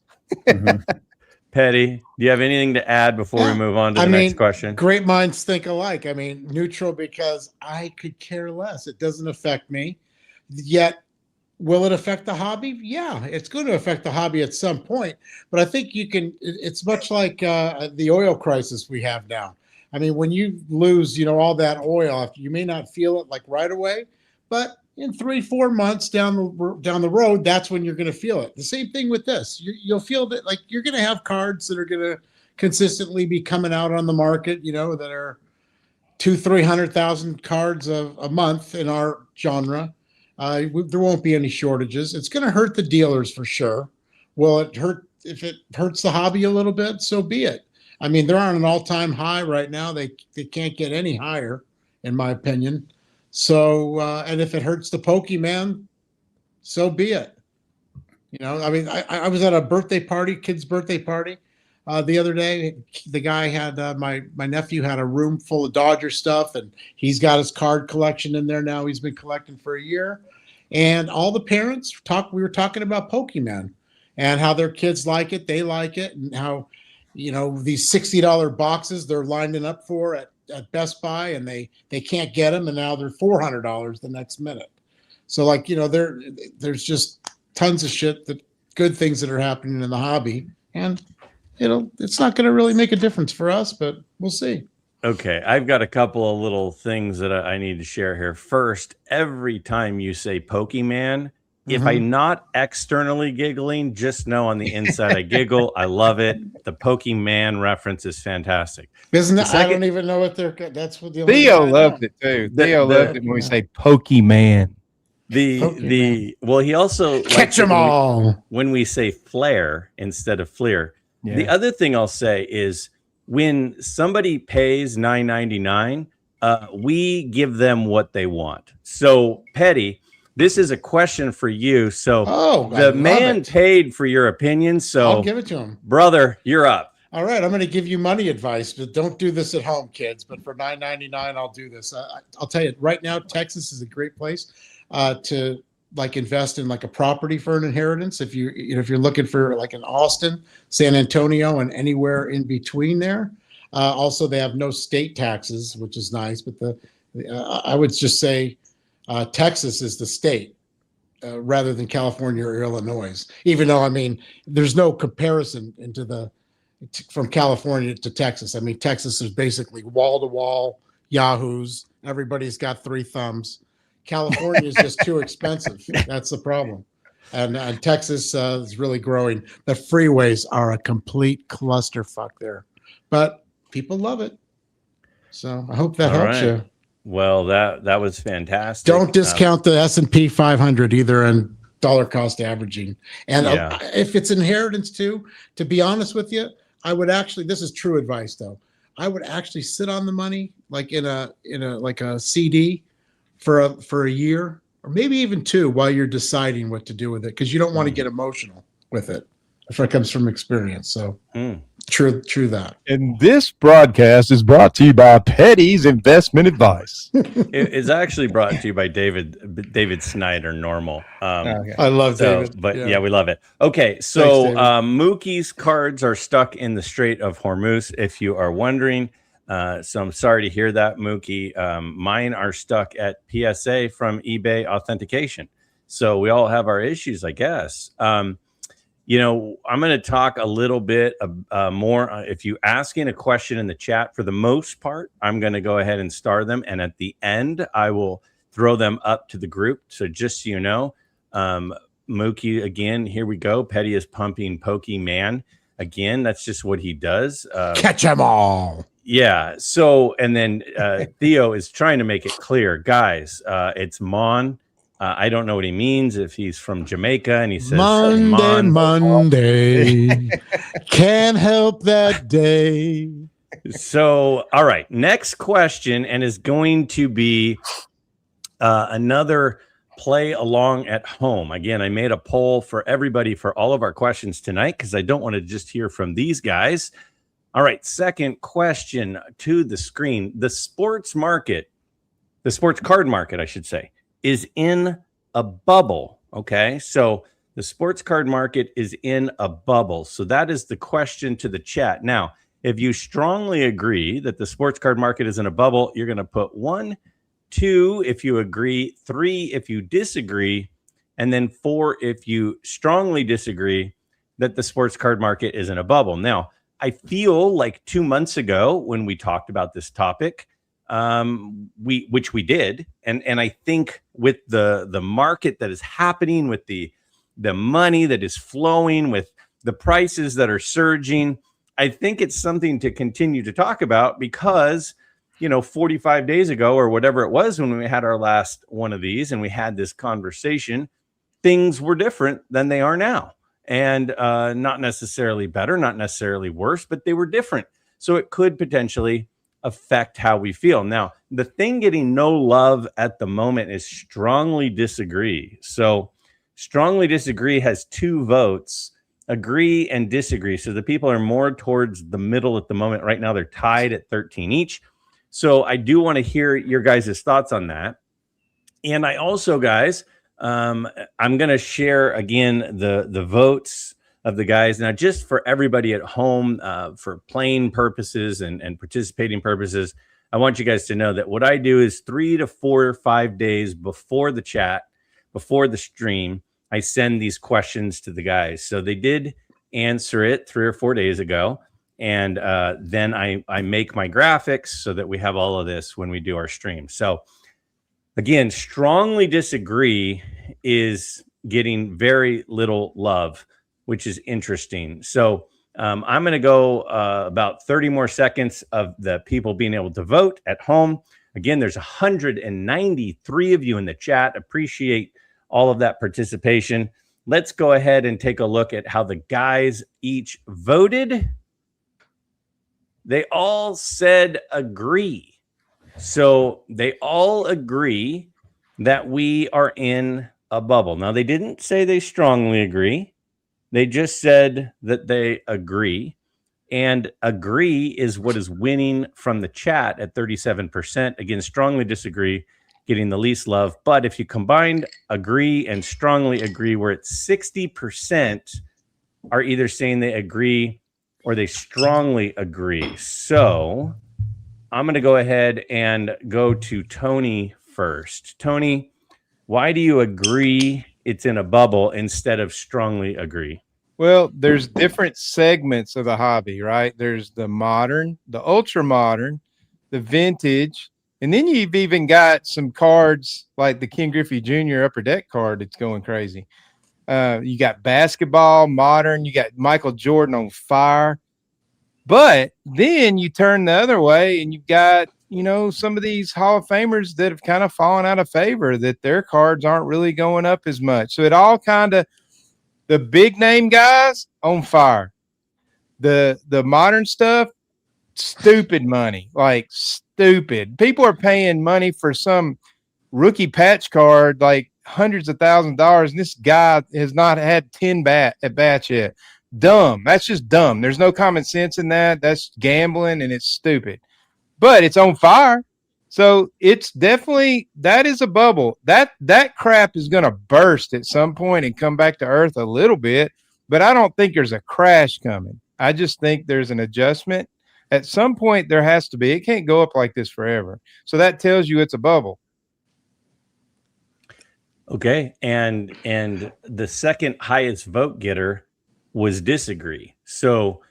Petty, do you have anything to add before we move on to the next question? Great minds think alike. I mean, neutral because I could care less. It doesn't affect me. Yet, will it affect the hobby? Yeah, it's going to affect the hobby at some point. But I think it's much like the oil crisis we have now. I mean, when you lose, all that oil, you may not feel it like right away, but in 3-4 months down the road, that's when you're going to feel it. The same thing with this. You'll feel that like you're going to have cards that are going to consistently be coming out on the market, that are 200,000-300,000 cards a month in our genre. There won't be any shortages. It's going to hurt the dealers for sure. Will it hurt? If it hurts the hobby a little bit, so be it. I mean, they're on an all-time high right now. They can't get any higher, in my opinion. So, and if it hurts the Pokemon, so be it. I mean, I was at a kid's birthday party the other day. The guy had my nephew had a room full of Dodger stuff, and he's got his card collection in there now. He's been collecting for a year, and all the parents we were talking about Pokemon and how their kids like it, they like it, and how these $60 boxes they're lining up for at Best Buy, and they can't get them, and now they're $400 the next minute. So like, there's just tons of good things that are happening in the hobby, and it's not going to really make a difference for us, but we'll see. Okay, I've got a couple of little things that I need to share here. First, every time you say Pokemon, if I'm not externally giggling, just know on the inside I giggle. I love it. The Pokemon reference is fantastic. Isn't it? I don't even know what that's what the Theo loved it too. Theo loved it when we say Pokemon. Well, he also catch them all when we say flare instead of fleer. Yeah. The other thing I'll say is when somebody pays $9.99, we give them what they want. So, Petty, this is a question for you. So the man paid for your opinion. So I'll give it to him. Brother, you're up. All right. I'm going to give you money advice, but don't do this at home, kids. But for $9.99, I'll do this. I'll tell you right now, Texas is a great place to like invest in like a property for an inheritance. If you're looking for like in Austin, San Antonio, and anywhere in between there. Also, they have no state taxes, which is nice. But I would just say Texas is the state rather than California or Illinois. Even though, I mean, there's no comparison from California to Texas. I mean, Texas is basically wall to wall yahoos. Everybody's got 3 thumbs. California is just too expensive. That's the problem. And Texas is really growing. The freeways are a complete clusterfuck there, but people love it. So I hope that All helps right. you. Well, that was fantastic. Don't discount the S&P 500 either in dollar cost averaging. And Yeah. if it's inheritance too, to be honest with you, I would actually, this is true advice though, I would actually sit on the money like in a like a CD for a year or maybe even 2 while you're deciding what to do with it, because you don't want to get emotional with it if it comes from experience. So true that. And this broadcast is brought to you by Petty's Investment Advice. It is actually brought to you by David Snyder, Normal. I love David. But yeah, we love it. Okay, so Thanks, David. Mookie's cards are stuck in the Strait of Hormuz, if you are wondering. So I'm sorry to hear that, Mookie. Mine are stuck at PSA from eBay authentication. So we all have our issues, I guess. You know, I'm going to talk a little bit more. If you asking a question in the chat, for the most part, I'm going to go ahead and star them. And at the end, I will throw them up to the group. So just so you know, Mookie, again, here we go. Petty is pumping Pokemon. Again, that's just what he does. Catch them all. Yeah. So, and then Theo is trying to make it clear, guys, it's Mon. I don't know what he means if he's from Jamaica and he says Monday. Can't help that day. So, all right. Next question, and is going to be another play along at home. Again, I made a poll for everybody for all of our questions tonight because I don't want to just hear from these guys. All right. Second question to the screen. The sports card market, I should say, is in a bubble. Okay. So the sports card market is in a bubble. So that is the question to the chat. Now, if you strongly agree that the sports card market is in a bubble, you're going to put 1, 2 if you agree, 3 if you disagree, and then 4 if you strongly disagree that the sports card market is in a bubble. Now, I feel like 2 months ago when we talked about this topic, which we did, and I think with the market that is happening, with the money that is flowing, with the prices that are surging, I think it's something to continue to talk about because, you know, 45 days ago or whatever it was when we had our last one of these and we had this conversation, things were different than they are now, and not necessarily better, not necessarily worse, but they were different. So it could potentially affect how we feel. Now, the thing getting no love at the moment is strongly disagree. So strongly disagree has 2 votes, agree and disagree. So the people are more towards the middle at the moment. Right now, they're tied at 13 each. So I do want to hear your guys' thoughts on that. And I also, guys, I'm going to share again the votes of the guys. Now, just for everybody at home, for playing purposes and participating purposes, I want you guys to know that what I do is 3 to 4 or 5 days before the chat, before the stream, I send these questions to the guys. So they did answer it 3 or 4 days ago. And then I make my graphics so that we have all of this when we do our stream. So again, strongly disagree is getting very little love, which is interesting. So I'm going to go about 30 more seconds of the people being able to vote at home. Again, there's 193 of you in the chat. Appreciate all of that participation. Let's go ahead and take a look at how the guys each voted. They all said agree. So they all agree that we are in a bubble. Now, they didn't say they strongly agree. They just said that they agree, and agree is what is winning from the chat at 37%. Again, strongly disagree, getting the least love. But if you combined agree and strongly agree, we're at 60% are either saying they agree or they strongly agree. So I'm going to go ahead and go to Tony first. Tony, why do you agree it's in a bubble instead of strongly agree? Well, there's different segments of the hobby, right? There's the modern, the ultra modern, the vintage, and then you've even got some cards like the Ken Griffey Jr. Upper Deck card that's going crazy. You got basketball, modern, you got Michael Jordan on fire. But then you turn the other way and you've got, some of these Hall of Famers that have kind of fallen out of favor, that their cards aren't really going up as much. So it all kind of, the big name guys on fire. The modern stuff, stupid money, like stupid. People are paying money for some rookie patch card, like hundreds of thousands of dollars. And this guy has not had 10 at bats yet. Dumb. That's just dumb. There's no common sense in that. That's gambling and it's stupid. But it's on fire. So it's definitely, that is a bubble. That crap is going to burst at some point and come back to earth a little bit, but I don't think there's a crash coming. I just think there's an adjustment. At some point there has to be. It can't go up like this forever. So that tells you it's a bubble. Okay. And the second highest vote getter was disagree. So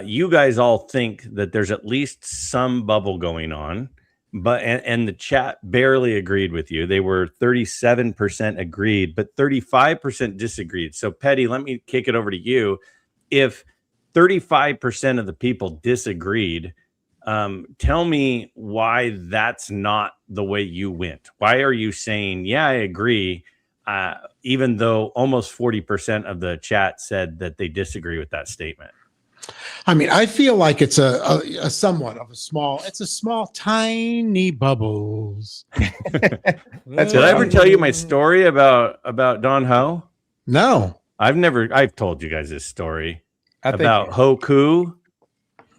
you guys all think that there's at least some bubble going on. But and the chat barely agreed with you. They were 37% agreed, but 35% disagreed. So Petty, let me kick it over to you. If 35% of the people disagreed, tell me why that's not the way you went. Why are you saying, yeah, I agree, even though almost 40% of the chat said that they disagree with that statement? I mean, I feel like it's a somewhat of a small, tiny bubbles. Did I ever tell you my story about Don Ho? No. I've told you guys this story about Hoku.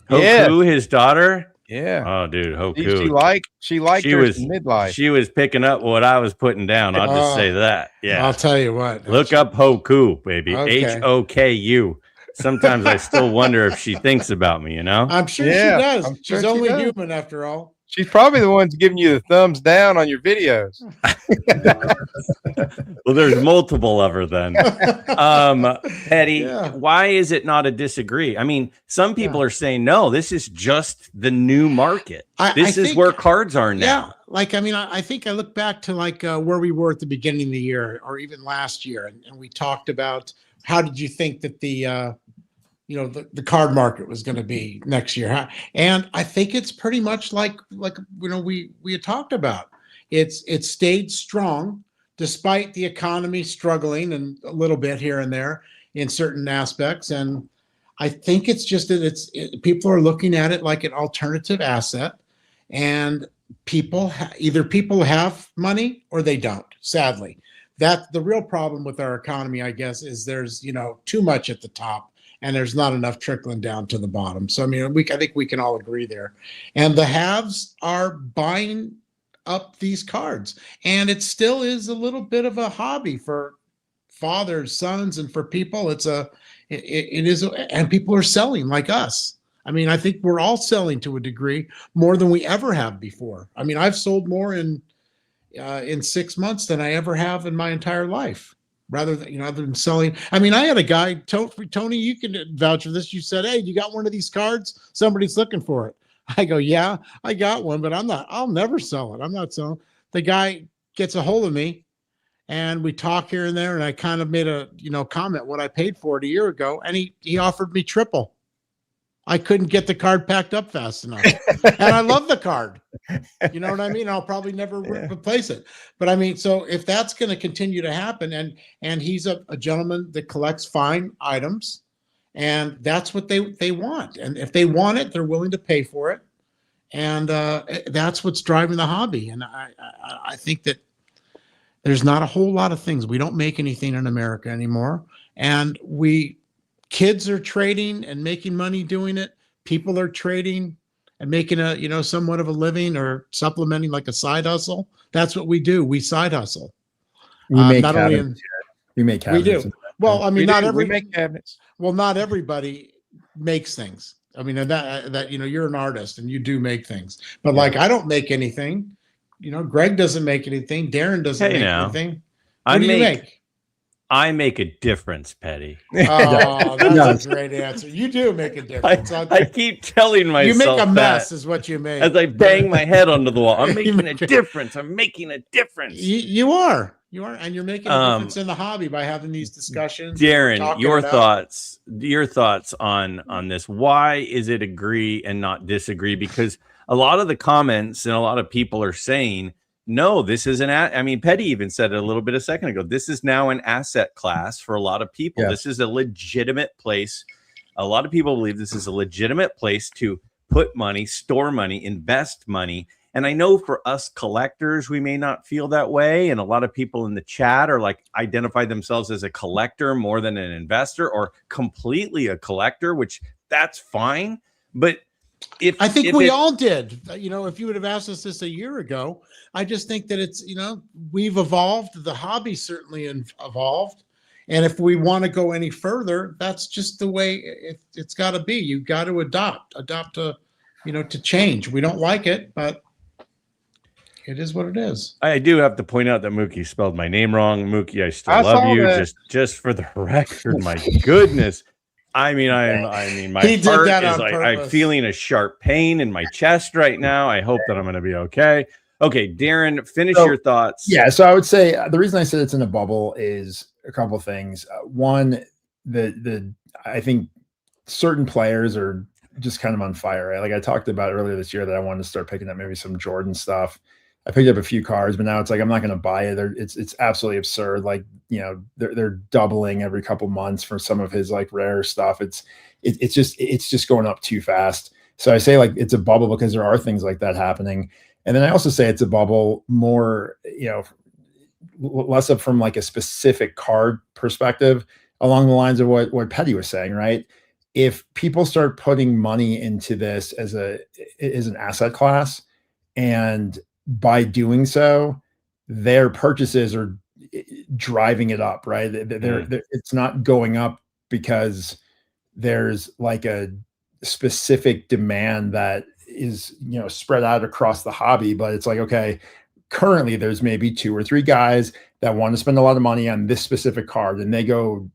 Yeah. Hoku, his daughter. Yeah. Oh, dude, Hoku. She liked her MidLife. She was picking up what I was putting down. I'll just say that. Yeah. I'll tell you what. Look up Hoku, baby. Okay. Hoku. Sometimes I still wonder if she thinks about me, I'm sure she does. I'm She's sure only she does. human after all. She's probably the one's giving you the thumbs down on your videos. Well, there's multiple of her then. Petty, why is it not a disagree? I mean, some people are saying, no, this is just the new market. This is where cards are now. Yeah. Like, I mean, I think I look back to like where we were at the beginning of the year or even last year. And we talked about how did you think that the card market was going to be next year. And I think it's pretty much like we had talked about. It stayed strong despite the economy struggling and a little bit here and there in certain aspects. And I think it's just that people are looking at it like an alternative asset, and either people have money or they don't, sadly. That's the real problem with our economy, I guess, is there's, too much at the top and there's not enough trickling down to the bottom. So, I mean, I think we can all agree there. And the haves are buying up these cards. And it still is a little bit of a hobby for fathers, sons, and for people. It is, and people are selling like us. I mean, I think we're all selling to a degree more than we ever have before. I mean, I've sold more in 6 months than I ever have in my entire life, rather than, other than selling. I mean, I had a guy, Tony, you can vouch for this. You said, hey, you got one of these cards? Somebody's looking for it. I go, yeah, I got one, but I'll never sell it. I'm not selling. The guy gets a hold of me and we talk here and there. And I kind of made a, comment what I paid for it a year ago. And he offered me triple. I couldn't get the card packed up fast enough. And I love the card. You know what I mean? I'll probably never replace it. But I mean, so if that's going to continue to happen, and he's a gentleman that collects fine items, and that's what they want. And if they want it, they're willing to pay for it. And that's what's driving the hobby. And I think that there's not a whole lot of things. We don't make anything in America anymore. And kids are trading and making money doing it. People are trading and making a, somewhat of a living or supplementing like a side hustle. That's what we do. We side hustle. We make cabinets. We make cabinets. We do. Well, I mean, we make cabinets. Well, not everybody makes things. I mean, that you're an artist and you do make things, but like I don't make anything. Greg doesn't make anything. Darren doesn't make anything. What do you make? I make a difference, Petty. Oh, that's a great answer. You do make a difference. I keep telling myself you make a mess is what you make. As I bang my head onto the wall. I'm making a difference. I'm making a difference. You are. And you're making a difference in the hobby by having these discussions. Darren, your thoughts on this. Why is it agree and not disagree? Because a lot of the comments and a lot of people are saying, no, this is Petty even said it a little bit a second ago. This is now an asset class for a lot of people. This is a legitimate place. A lot of people believe this is a legitimate place to put money, store money, invest money. And I know for us collectors, we may not feel that way. And a lot of people in the chat are like identify themselves as a collector more than an investor, or completely a collector, which that's fine. But I think we all did. If you would have asked us this a year ago, I just think that it's, we've evolved. The hobby certainly evolved. And if we want to go any further, that's just the way it's got to be. You've got to adopt to change. We don't like it, but it is what it is. I do have to point out that Mookie spelled my name wrong. Mookie, I still love you. Just for the record, my goodness. My heart is like, I'm feeling a sharp pain in my chest right now. I hope that I'm going to be okay. Okay, Darren, finish your thoughts. Yeah, so I would say the reason I said it's in a bubble is a couple of things. One, I think certain players are just kind of on fire, right? Like I talked about earlier this year that I wanted to start picking up maybe some Jordan stuff. I picked up a few cards, but now it's like I'm not going to buy it. It's absolutely absurd. Like they're doubling every couple months for some of his like rare stuff. It's just going up too fast. So I say like it's a bubble because there are things like that happening. And then I also say it's a bubble more, less of from like a specific card perspective, along the lines of what Petty was saying, right? If people start putting money into this as an asset class, and by doing so, their purchases are driving it up, right? It's not going up because there's like a specific demand that is, spread out across the hobby, but it's like, okay, currently there's maybe 2 or 3 guys that want to spend a lot of money on this specific card, and they go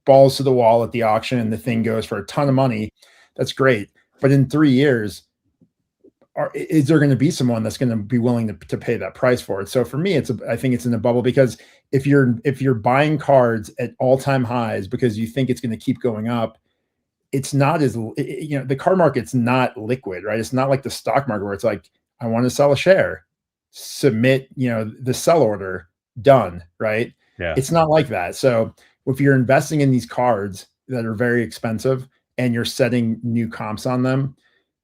balls to the wall at the auction and the thing goes for a ton of money. That's great. But in 3 years, is there going to be someone that's going to be willing to pay that price for it? So for me, I think it's in a bubble, because if you're buying cards at all-time highs because you think it's going to keep going up, it's not as, the card market's not liquid, right? It's not like the stock market where it's like, I want to sell a share, submit, the sell order, done, right? Yeah. It's not like that. So if you're investing in these cards that are very expensive and you're setting new comps on them,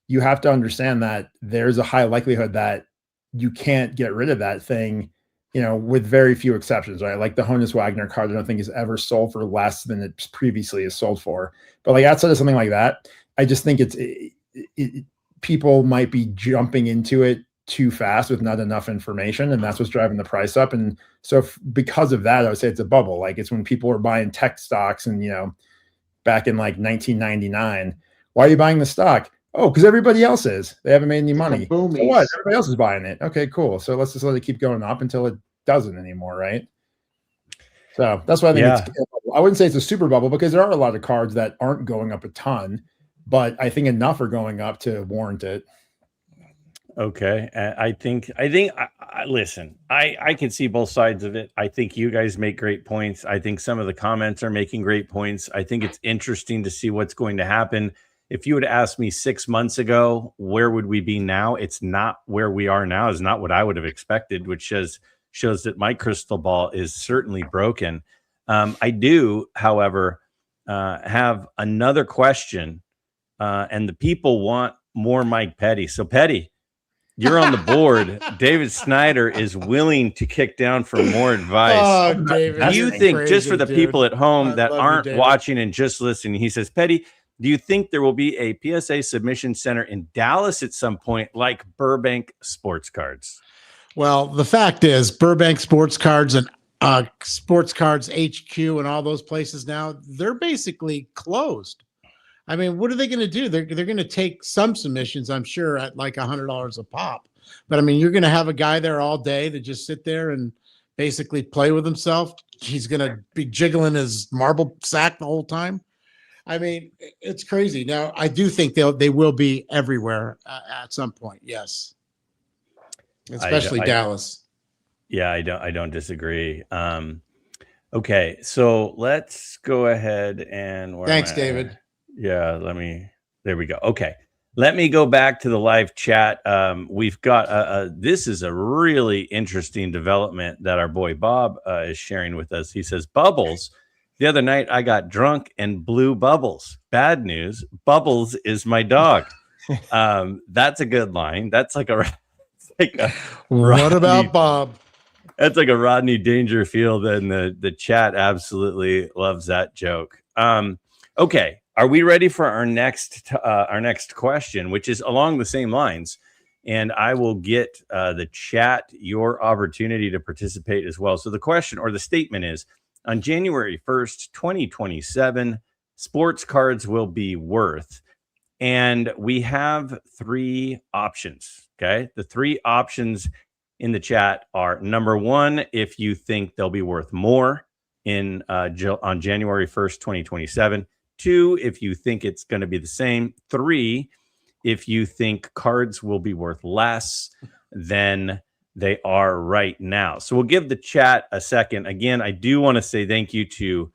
you have to understand that there's a high likelihood that you can't get rid of that thing, with very few exceptions, right? Like the Honus Wagner card, I don't think has ever sold for less than it previously is sold for. But like outside of something like that, I just think people might be jumping into it too fast with not enough information, and that's what's driving the price up. And so because of that, I would say it's a bubble. Like it's when people were buying tech stocks and, back in like 1999, why are you buying the stock? Oh, because everybody else is. They haven't made any money. So what? Everybody else is buying it. Okay, cool. So let's just let it keep going up until it doesn't anymore, right? So that's why I think I wouldn't say it's a super bubble, because there are a lot of cards that aren't going up a ton, but I think enough are going up to warrant it. Okay. Listen, I can see both sides of it. I think you guys make great points. I think some of the comments are making great points. I think it's interesting to see what's going to happen. If you would ask me 6 months ago, where would we be now? It's not where we are now. Is not what I would have expected, which shows that my crystal ball is certainly broken. I do, however, have another question, and the people want more Mike Petty. So Petty, you're on the board. David Snyder is willing to kick down for more advice. Oh, David, do you think, just for the people at home that aren't watching and just listening, he says, Petty, do you think there will be a PSA submission center in Dallas at some point, like Burbank Sports Cards? Well, the fact is, Burbank Sports Cards and Sports Cards HQ and all those places now, they're basically closed. I mean, what are they going to do? They're going to take some submissions, I'm sure, at like $100 a pop. But I mean, you're going to have a guy there all day to just sit there and basically play with himself. He's going to be jiggling his marble sack the whole time. I mean, it's crazy. Now, I do think they will be everywhere at some point. Yes, especially Dallas. Yeah, I don't disagree. Okay, so let's go ahead and thanks, David. Yeah, there we go. Okay, let me go back to the live chat. We've got this is a really interesting development that our boy Bob is sharing with us. He says, Bubbles, the other night I got drunk and blew Bubbles. Bad news, Bubbles is my dog. That's a good line. That's like a what about Bob? That's like a Rodney Dangerfield, and the chat absolutely loves that joke. Okay, are we ready for our next question, which is along the same lines? And I will get the chat your opportunity to participate as well. So the question or the statement is, on January 1st, 2027, sports cards will be worth. And we have 3 options. Okay, the 3 options in the chat are: number 1, if you think they'll be worth more on January 1st, 2027. 2, if you think it's going to be the same. 3, if you think cards will be worth less than they are right now. So we'll give the chat a second. Again, I do want to say thank you to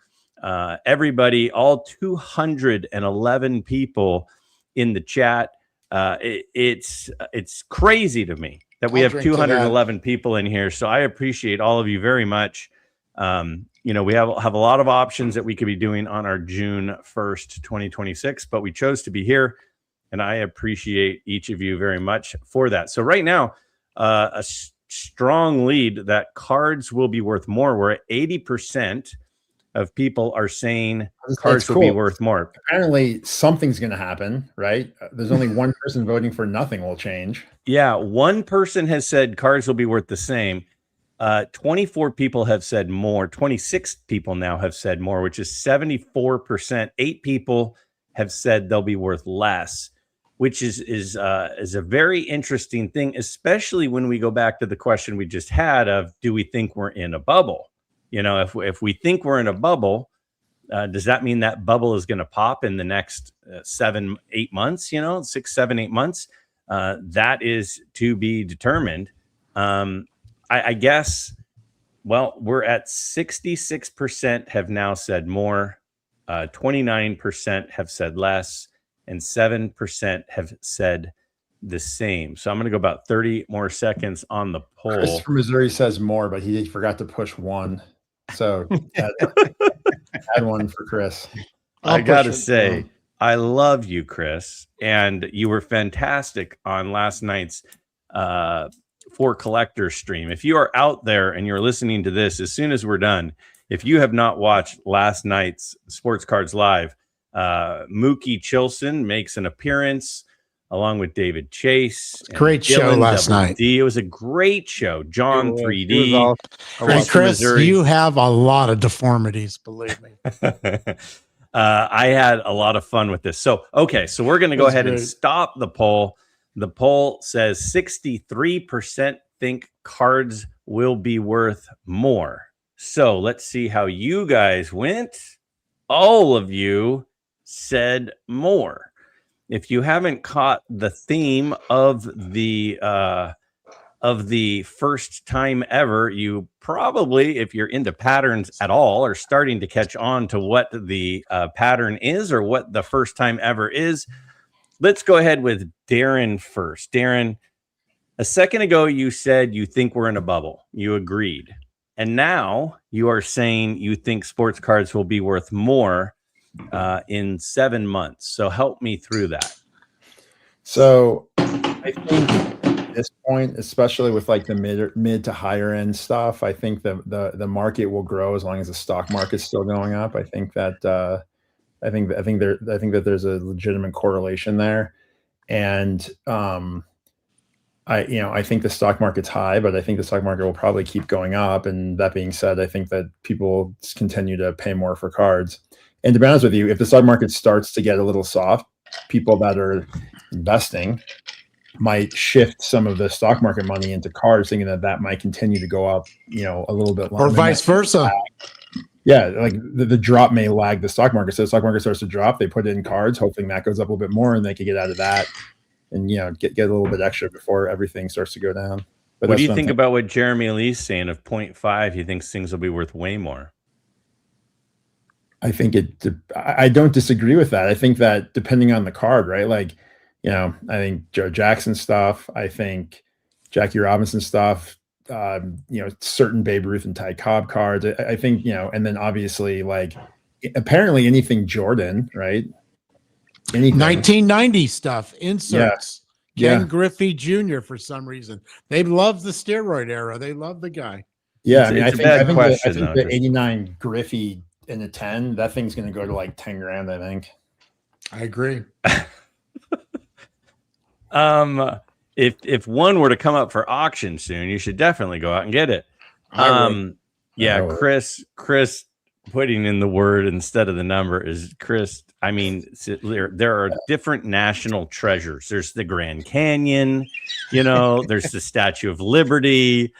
everybody, all 211 people in the chat. It's crazy to me that we have 211 people in here. So I appreciate all of you very much. We have a lot of options that we could be doing on our June 1st, 2026, but we chose to be here, and I appreciate each of you very much for that. So right now, a strong lead that cards will be worth more. We're at 80% of people are saying cards will be worth more. Apparently something's going to happen, right? There's only one person voting for nothing will change. Yeah, one person has said cards will be worth the same. 24 people have said more. 26 people now have said more, which is 74%. 8 people have said they'll be worth less, which is a very interesting thing, especially when we go back to the question we just had of, do we think we're in a bubble? If we think we're in a bubble, does that mean that bubble is going to pop in the next 7-8 months? 6, 7, 8 months? That is to be determined. I guess, well, we're at 66% have now said more, 29% have said less, and 7% have said the same. So I'm going to go about 30 more seconds on the poll. Chris from Missouri says more, but he forgot to push 1. So add 1 for Chris. I got to say, I love you, Chris. And you were fantastic on last night's For Collectors stream. If you are out there and you're listening to this, as soon as we're done, if you have not watched last night's Sports Cards Live, Mookie Chilson makes an appearance along with David Chase. Great show last night. It was a great show. John 3D. And Chris, you have a lot of deformities, believe me. I had a lot of fun with this. So, okay, so we're going to go ahead and stop the poll. The poll says 63% think cards will be worth more. So let's see how you guys went. All of you said more. If you haven't caught the theme of the first time ever, you probably, if you're into patterns at all, are starting to catch on to what the pattern is or what the first time ever is. Let's go ahead with Darren first. Darren, a second ago, you said you think we're in a bubble. You agreed. And now you are saying you think sports cards will be worth more in 7 months. So help me through that. So I think at this point, especially with like the mid to higher end stuff, I think the market will grow as long as the stock market's still going up. I think that I think that there's a legitimate correlation there. And I think the stock market's high, but I think the stock market will probably keep going up. And that being said, I think that people continue to pay more for cards. At And to be honest with you, if the stock market starts to get a little soft, people that are investing might shift some of the stock market money into cards, thinking that might continue to go up, a little bit or vice versa. Yeah, like the drop may lag the stock market. So the stock market starts to drop, they put it in cards, hoping that goes up a little bit more, and they can get out of that and get a little bit extra before everything starts to go down. But what do you think about what Jeremy Lee's saying of 0.5? He thinks things will be worth way more. I think I don't disagree with that. I think that depending on the card, right? Like, I think Joe Jackson stuff, I think Jackie Robinson stuff, certain Babe Ruth and Ty Cobb cards. I think, and then obviously like apparently anything Jordan, right? Anything. 1990 stuff, inserts. Yeah. Ken Griffey Jr. for some reason. They love the steroid era. They love the guy. Yeah, I think the 89 Griffey in a 10, that thing's going to go to like 10 grand, I think. I agree. If one were to come up for auction soon, you should definitely go out and get it. Chris putting in the word instead of the number is Chris. I mean, there are different national treasures. There's the Grand Canyon, there's the Statue of Liberty,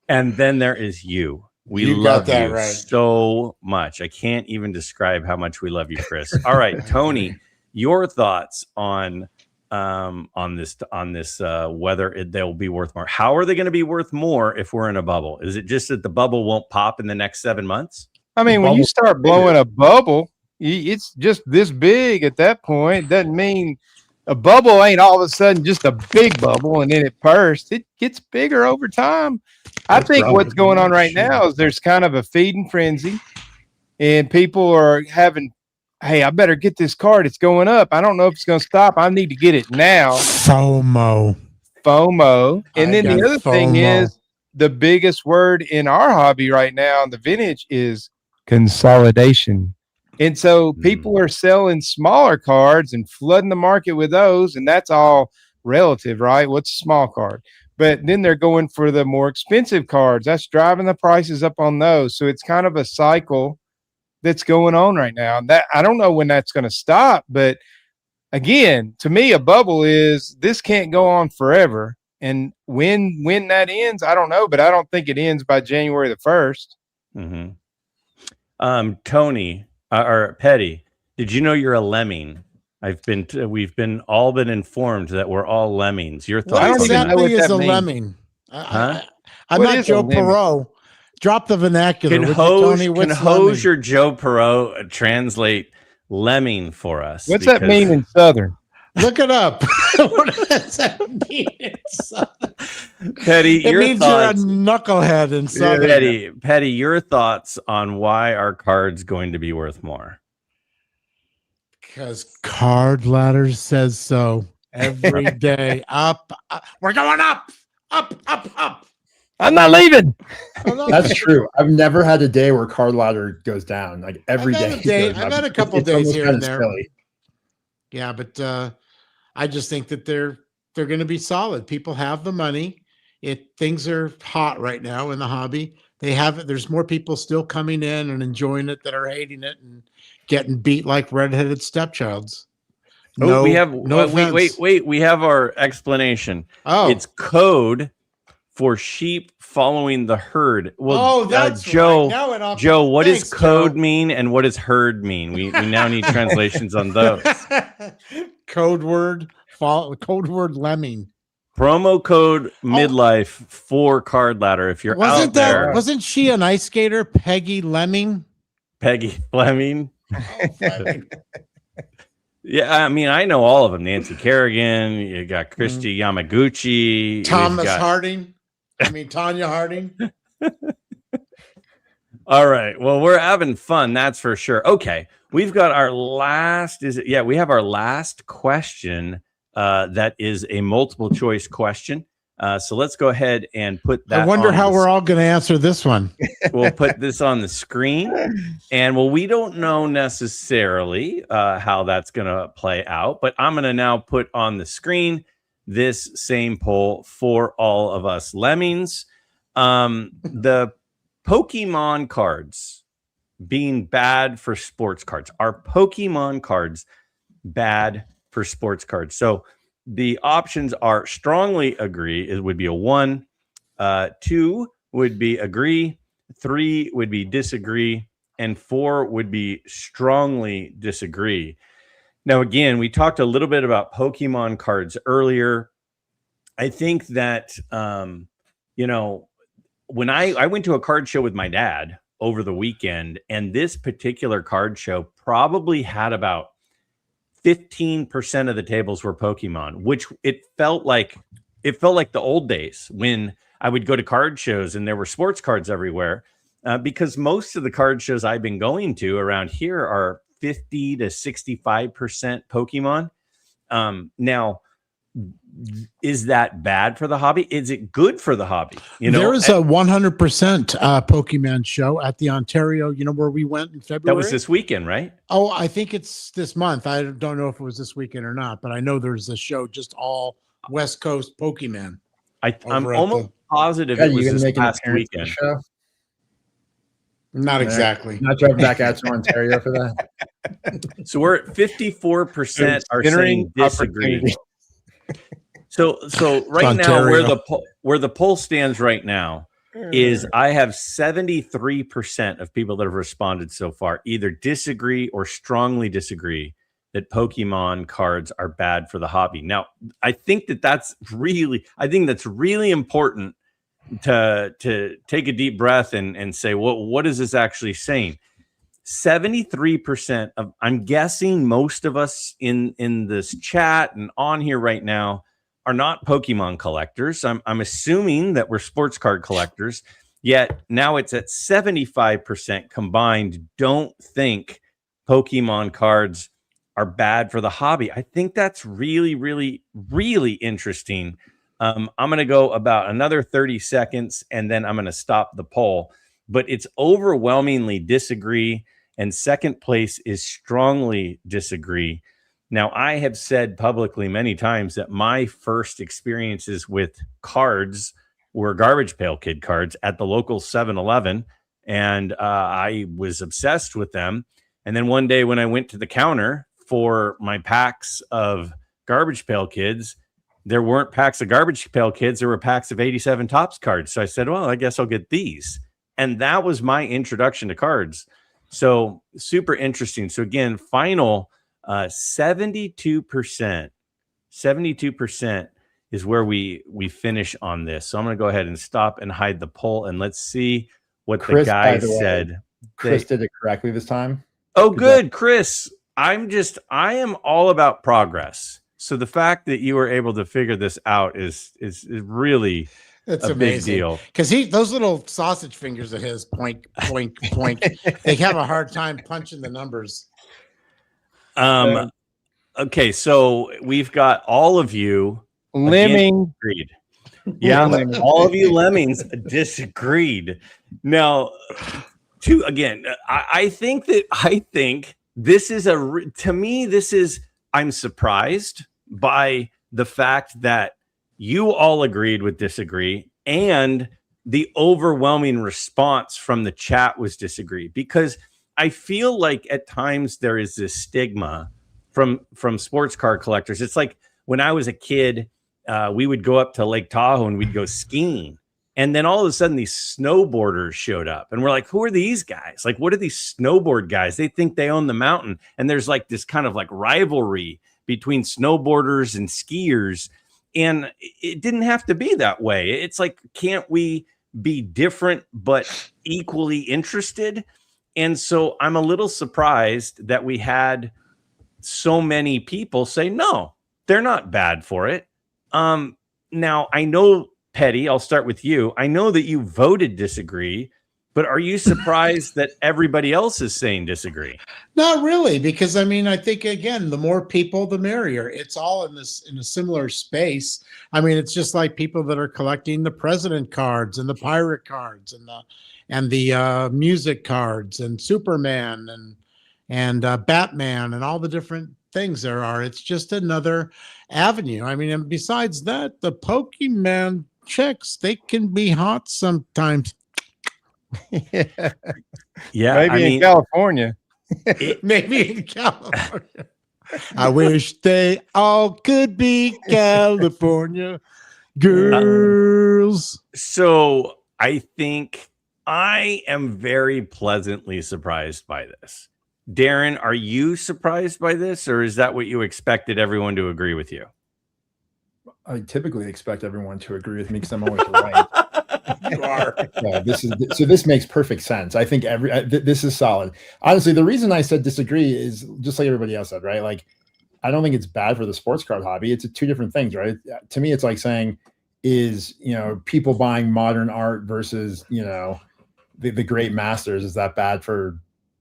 and then there is you. We love you so much. I can't even describe how much we love you, Chris. All right, Tony, your thoughts on this whether they'll be worth more. How are they going to be worth more if we're in a bubble? Is it just that the bubble won't pop in the next 7 months? I mean, when you start blowing a bubble, it's just this big at that point. Doesn't mean a bubble ain't all of a sudden just a big bubble and then it bursts. It gets bigger over time. I think what's going on right now is there's kind of a feeding frenzy, and people are having, hey, I better get this card. It's going up. I don't know if it's going to stop. I need to get it now. FOMO. And then the other thing is the biggest word in our hobby right now, the vintage, is consolidation. And so people are selling smaller cards and flooding the market with those, and that's all relative, right? What's a small card? But then they're going for the more expensive cards. That's driving the prices up on those. So it's kind of a cycle that's going on right now. And that I don't know when that's going to stop. But again, to me, a bubble is this can't go on forever. And when that ends, I don't know. But I don't think it ends by January the 1st. Mm-hmm. Tony or Petty, did you know you're a lemming? We've been informed that we're all lemmings. Your thoughts? What exactly is a lemming? I'm not Joe Perot. Drop the vernacular. Can Hosier Joe Perot translate lemming for us? What's that mean in Southern? Look it up. What does that mean in Southern? Petty, it means thoughts, you're a knucklehead in Southern. Petty, your thoughts on why our card's going to be worth more? Because Card Ladder says so every day. Up. We're going up. I'm not leaving. That's true. I've never had a day where Card Ladder goes down. Like every day. I've had a couple days here and there. Silly. Yeah, but I just think that they're going to be solid. People have the money. Things are hot right now in the hobby. They have it. There's more people still coming in and enjoying it that are hating it and getting beat like redheaded stepchilds. We have wait. We have our explanation. Oh, it's code for sheep following the herd. Well, that's Joe. Right. Joe, what does code mean and what does herd mean? We now need translations on those. Code word lemming. Promo code MidLife for Card Ladder. If you're out there, wasn't she an ice skater, Peggy Lemming? Peggy Fleming. Yeah, I mean, I know all of them. Nancy Kerrigan. You got Christy Yamaguchi. Tanya Harding. All right. Well, we're having fun. That's for sure. Okay. We've got our last. We have our last question. That is a multiple choice question. So let's go ahead and put that. I wonder how we're all going to answer this one. We'll put this on the screen. And we don't know necessarily how that's going to play out, but I'm going to now put on the screen this same poll for all of us lemmings. The Pokemon cards being bad for sports cards. Are Pokemon cards bad for sports cards? So the options are strongly agree. It would be a 1. 2 would be agree. 3 would be disagree. And 4 would be strongly disagree. Now, again, we talked a little bit about Pokemon cards earlier. I think that, when I went to a card show with my dad over the weekend, and this particular card show probably had about 15% of the tables were Pokemon, which it felt like the old days when I would go to card shows and there were sports cards everywhere, because most of the card shows I've been going to around here are 50 to 65% Pokemon. Now, is that bad for the hobby? Is it good for the hobby? There is a 100% Pokemon show at the Ontario, where we went in February. That was this weekend, right? Oh, I think it's this month. I don't know if it was this weekend or not, but I know there's a show just all West Coast Pokemon. I'm almost positive it was this past weekend. Show? Not exactly. Not driving back out to Ontario for that. So we're at 54% are saying disagree. So right now, where the poll stands right now is I have 73% of people that have responded so far either disagree or strongly disagree that Pokemon cards are bad for the hobby. Now, I think that's really important to take a deep breath and say, what is this actually saying? 73% of, I'm guessing most of us in this chat and on here right now are not Pokemon collectors. I'm assuming that we're sports card collectors, yet now it's at 75% combined don't think Pokemon cards are bad for the hobby. I think that's really, really, really interesting. I'm going to go about another 30 seconds and then I'm going to stop the poll, but it's overwhelmingly disagree. And second place is strongly disagree. Now, I have said publicly many times that my first experiences with cards were Garbage Pail Kid cards at the local 7-Eleven, and I was obsessed with them. And then one day when I went to the counter for my packs of Garbage Pail Kids, there weren't packs of Garbage Pail Kids. There were packs of 87 Topps cards. So I said, well, I guess I'll get these. And that was my introduction to cards. So super interesting. So again, final 72% is where we finish on this. So I'm going to go ahead and stop and hide the poll and let's see what Chris, the guys said. Chris did it correctly this time. Oh, good, Chris. I am all about progress. So the fact that you were able to figure this out is really It's a amazing. big deal. Because those little sausage fingers of his, poink, poink, poink, they have a hard time punching the numbers. Okay, so we've got all of you Lemming. disagreed. Yeah, all of you lemmings disagreed. Now, I think this is to me, I'm surprised by the fact that you all agreed with disagree and the overwhelming response from the chat was disagree, because I feel like at times there is this stigma from sports card collectors. It's like when I was a kid, we would go up to Lake Tahoe and we'd go skiing. And then all of a sudden these snowboarders showed up and we're like, who are these guys? Like, what are these snowboard guys? They think they own the mountain. And there's like this kind of like rivalry between snowboarders and skiers. And it didn't have to be that way. It's like, can't we be different, but equally interested? And so I'm a little surprised that we had so many people say, no, they're not bad for it. Now I know, Petty, I'll start with you. I know that you voted disagree, but are you surprised that everybody else is saying disagree? Not really, because I mean, I think again, the more people, the merrier. It's all in a similar space. I mean, it's just like people that are collecting the president cards and the pirate cards and the music cards and Superman and Batman and all the different things there are. It's just another avenue. I mean, and besides that, the Pokemon chicks, they can be hot sometimes. Yeah, Maybe I in mean, California. Maybe in California. I wish they all could be California girls. so I think I am very pleasantly surprised by this. Darren, are you surprised by this, or is that what you expected everyone to agree with you? I typically expect everyone to agree with me because I'm always right. You are. Yeah, this makes perfect sense. I think this is solid. Honestly, the reason I said disagree is just like everybody else said, right? Like, I don't think it's bad for the sports card hobby. It's two different things, right? To me, it's like saying, is people buying modern art versus the great masters, is that bad for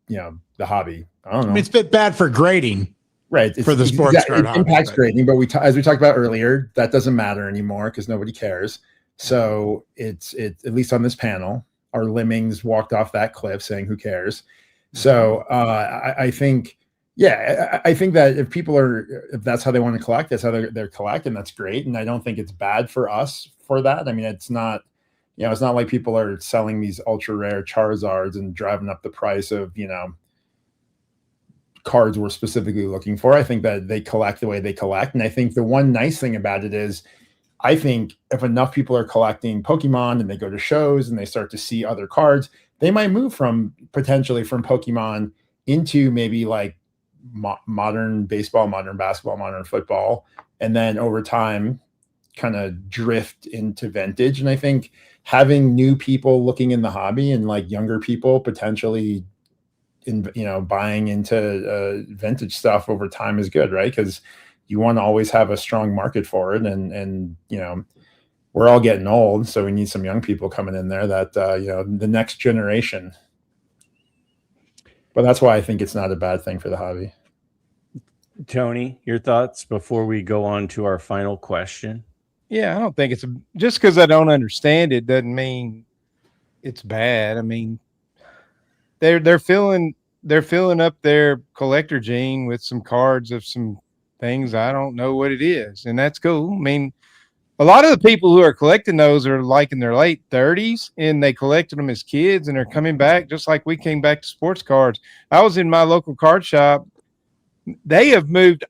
the hobby? I don't know. I mean, it's a bit bad for grading. Right. For the sports card it hobby, impacts but- grading, but as we talked about earlier, that doesn't matter anymore because nobody cares. So it's at least on this panel, our lemmings walked off that cliff saying, who cares? So I think, I think that if that's how they want to collect, that's how they're collecting. That's great. And I don't think it's bad for us for that. I mean, it's not, it's not like people are selling these ultra rare Charizards and driving up the price of, cards we're specifically looking for. I think that they collect the way they collect. And I think the one nice thing about it is, I think if enough people are collecting Pokemon and they go to shows and they start to see other cards, they might move potentially from Pokemon into maybe like modern baseball, modern basketball, modern football. And then over time kind of drift into vintage. And I think having new people looking in the hobby and like younger people potentially buying into vintage stuff over time is good, right? Because you want to always have a strong market for it, and we're all getting old, so we need some young people coming in there that the next generation. But that's why I think it's not a bad thing for the hobby. Tony, your thoughts before we go on to our final question? Yeah, I don't think it's just because I don't understand it doesn't mean it's bad. I mean, they're filling up their collector gene with some cards of some things I don't know what it is, and that's cool. I mean, a lot of the people who are collecting those are like in their late 30s, and they collected them as kids, and they're coming back just like we came back to sports cards. I was in my local card shop. They have moved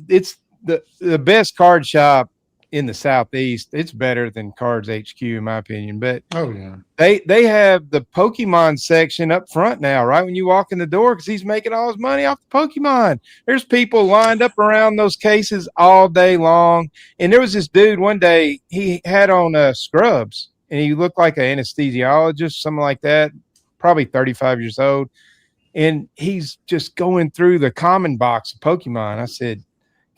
it's the best card shop in the Southeast. It's better than Cards HQ in my opinion, but Oh yeah. they have the Pokemon section up front now, right when you walk in the door, because he's making all his money off the Pokemon. There's people lined up around those cases all day long. And there was this dude one day, he had on scrubs, and he looked like an anesthesiologist, something like that, probably 35 years old. And he's just going through the common box of Pokemon. I said,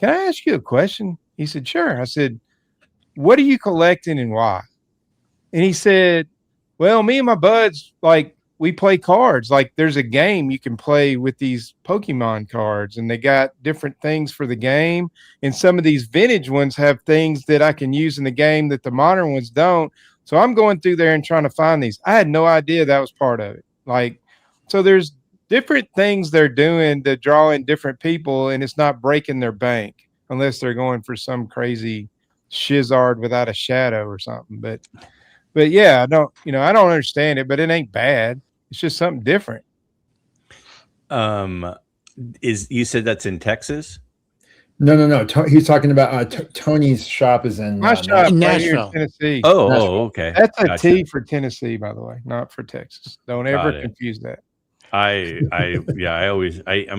can I ask you a question? He said, sure. I said, what are you collecting and why? And he said, well, me and my buds, like, we play cards. Like, there's a game you can play with these Pokemon cards, and they got different things for the game. And some of these vintage ones have things that I can use in the game that the modern ones don't. So I'm going through there and trying to find these. I had no idea that was part of it. Like, so there's different things they're doing to draw in different people, and it's not breaking their bank unless they're going for some crazy Shizard without a shadow or something. But yeah, I don't understand it, but it ain't bad. It's just something different. You said that's in Texas? No. He's talking about Tony's shop is in My shop in right here in Nashville. Tennessee. Okay. That's a Gotcha. T for Tennessee, by the way, not for Texas. Don't ever confuse that. I'm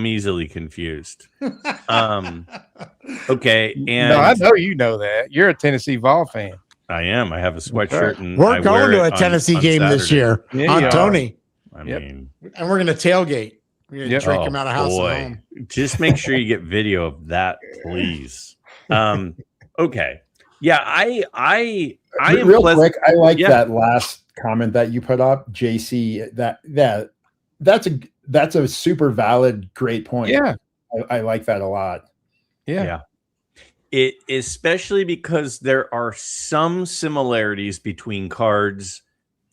easily confused. Okay, and No, I know you know that. You're a Tennessee Vol fan. I am. I have a sweatshirt, and We're I going wear to it a Tennessee on game this Saturday. year Yeah, on you are. Tony, I Yep. mean, and we're going to tailgate. We're going to Yep. drink him out of house and home. Just make sure you get video of that, please. Okay. Yeah, I am real pleasant. quick. I like that last comment that you put up, JC. That's a super valid, great point. Yeah. I like that a lot. Yeah. It especially because there are some similarities between cards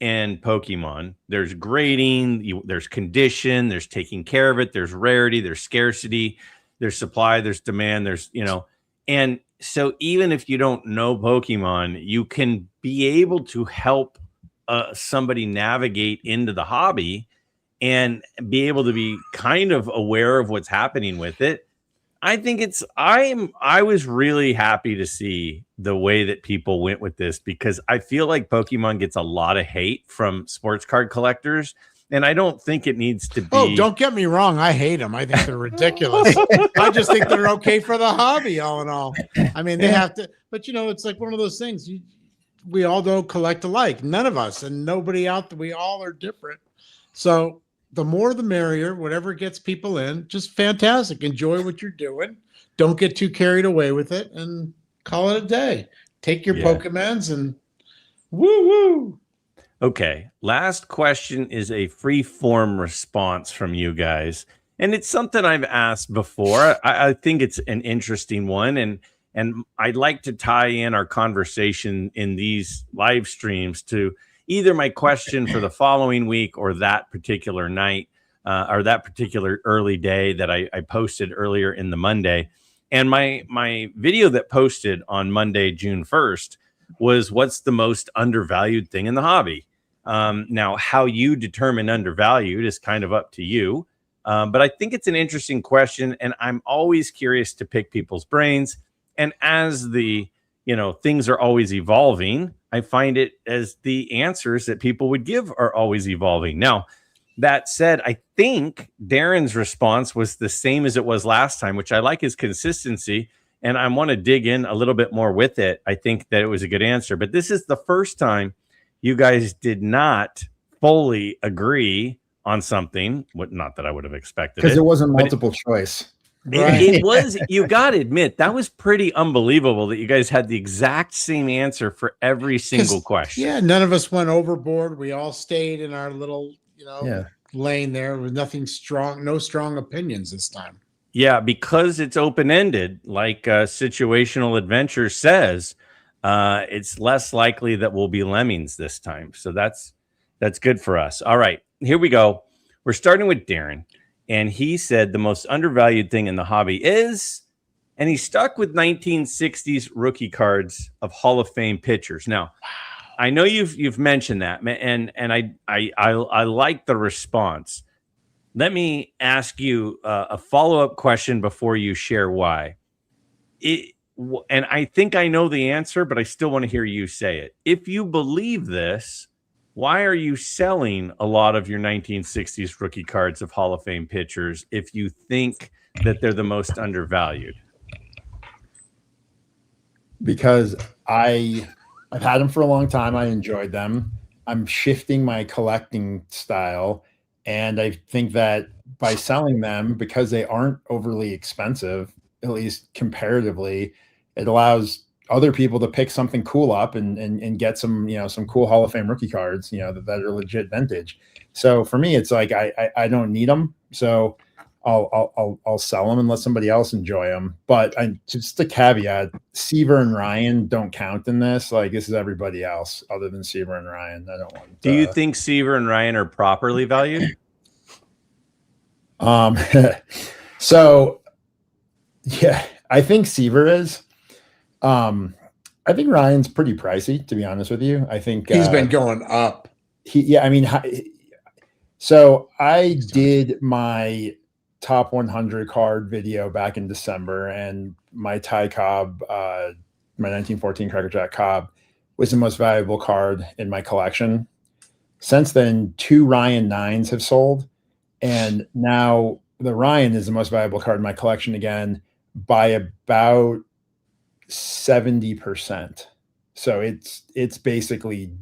and Pokemon. There's grading, there's condition, there's taking care of it, there's rarity, there's scarcity, there's supply, there's demand, there's and so even if you don't know Pokemon, you can be able to help somebody navigate into the hobby and be able to be kind of aware of what's happening with it. I think I was really happy to see the way that people went with this, because I feel like Pokemon gets a lot of hate from sports card collectors, and I don't think it needs to be. Oh, don't get me wrong. I hate them. I think they're ridiculous. I just think they're okay for the hobby, all in all. I mean, they have to, but it's like one of those things. We all don't collect alike. None of us, and nobody out there. We all are different. So the more the merrier, whatever gets people in, just fantastic. Enjoy what you're doing. Don't get too carried away with it and call it a day. Take your Pokemons and woo. Okay. Last question is a free form response from you guys. And it's something I've asked before. I think it's an interesting one. And I'd like to tie in our conversation in these live streams to either my question for the following week or that particular night or that particular early day that I posted earlier in the Monday. And my video that posted on Monday, June 1st, was what's the most undervalued thing in the hobby? Now, how you determine undervalued is kind of up to you. But I think it's an interesting question, and I'm always curious to pick people's brains. And as the things are always evolving, I find it as the answers that people would give are always evolving. Now, that said, I think Darren's response was the same as it was last time, which I like his consistency, and I want to dig in a little bit more with it. I think that it was a good answer, but this is the first time you guys did not fully agree on something. Not that I would have expected, because it wasn't multiple choice. It was, you got to admit, that was pretty unbelievable that you guys had the exact same answer for every single question. Yeah, none of us went overboard. We all stayed in our little, lane there with nothing strong, no strong opinions this time. Yeah, because it's open-ended, like Situational Adventure says, it's less likely that we'll be lemmings this time. So that's good for us. All right, here we go. We're starting with Darren. And he said the most undervalued thing in the hobby is, and he stuck with 1960s rookie cards of Hall of Fame pitchers. Now, I know you've mentioned that, and I like the response. Let me ask you a follow-up question before you share why. And I think I know the answer, but I still want to hear you say it. If you believe this, why are you selling a lot of your 1960s rookie cards of Hall of Fame pitchers if you think that they're the most undervalued? Because I've had them for a long time. I enjoyed them. I'm shifting my collecting style. And I think that by selling them, because they aren't overly expensive, at least comparatively, it allows other people to pick something cool up and get some cool Hall of Fame rookie cards, that are legit vintage. So for me, it's like I don't need them, so I'll sell them and let somebody else enjoy them. But just a caveat: Seaver and Ryan don't count in this. Like, this is everybody else other than Seaver and Ryan. I don't want. Do you think Seaver and Ryan are properly valued? So yeah, I think Seaver is. I think Ryan's pretty pricey, to be honest with you. I think he's been going up. So I did my top 100 card video back in December, and my Ty Cobb, my 1914 Cracker Jack Cobb, was the most valuable card in my collection. Since then, 2 Ryan 9s have sold, and now the Ryan is the most valuable card in my collection again by about 70%. So it's basically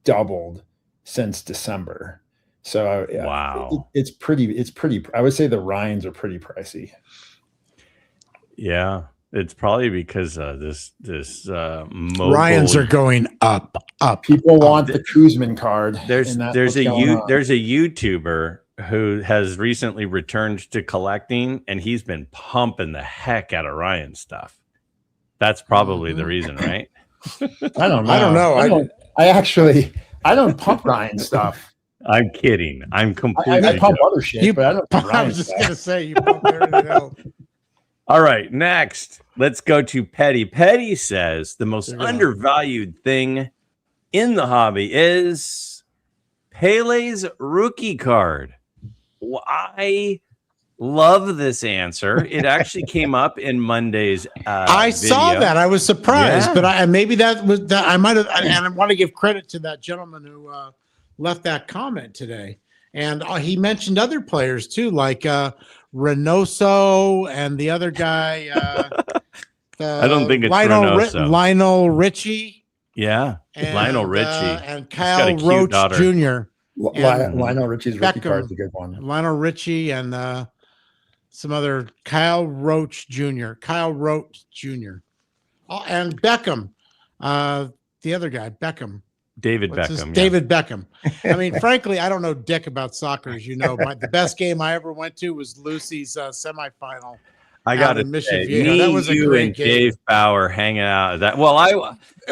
doubled since December. So wow, it's pretty. I would say the Ryans are pretty pricey. Yeah, it's probably because this mobile... Ryans are going up. People want the Kuzman card. There's a YouTuber who has recently returned to collecting, and he's been pumping the heck out of Ryan stuff. That's probably the reason, right? I don't know. I don't pump Ryan stuff. I'm kidding. I'm completely. I pump other shit, but I don't pump Ryan I was just gonna say you pump everything else. All right, next, let's go to Petty. Petty says the most undervalued thing in the hobby is Pele's rookie card. I love this answer. It actually came up in Monday's I saw video. that. I was surprised, Yeah. but maybe that was that. I might have, and I want to give credit to that gentleman who left that comment today. And he mentioned other players too, like Reynoso and the other guy. I don't think it's Reynoso. Lionel Richie. Yeah, And, Lionel Richie. And He's got a Kyle cute Roach daughter. Jr. Lionel Richie's rookie Beckham. card is a good one. Lionel Richie and some other Kyle Roach Jr. Oh, and Beckham. The other guy, Beckham. David What's Beckham. David Beckham. I mean, frankly, I don't know dick about soccer, as you know. The best game I ever went to was Lucy's semifinal. I got in to Mission say, Viejo. me, That was a you, great and game. Dave Bauer hanging out. It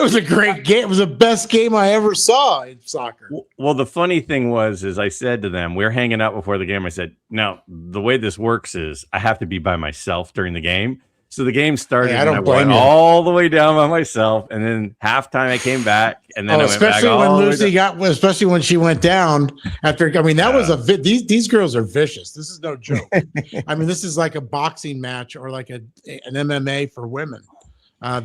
was a great game. It was the best game I ever saw in soccer. Well, the funny thing was, I said to them, we're hanging out before the game. I said, now the way this works is I have to be by myself during the game. So the game started, Hey, I don't and I blame went you. all the way down by myself, and then halftime I came back, and then I went back especially when all the way Lucy down. especially when she went down after. I mean, that was these girls are vicious. This is no joke. I mean, this is like a boxing match or like an MMA for women.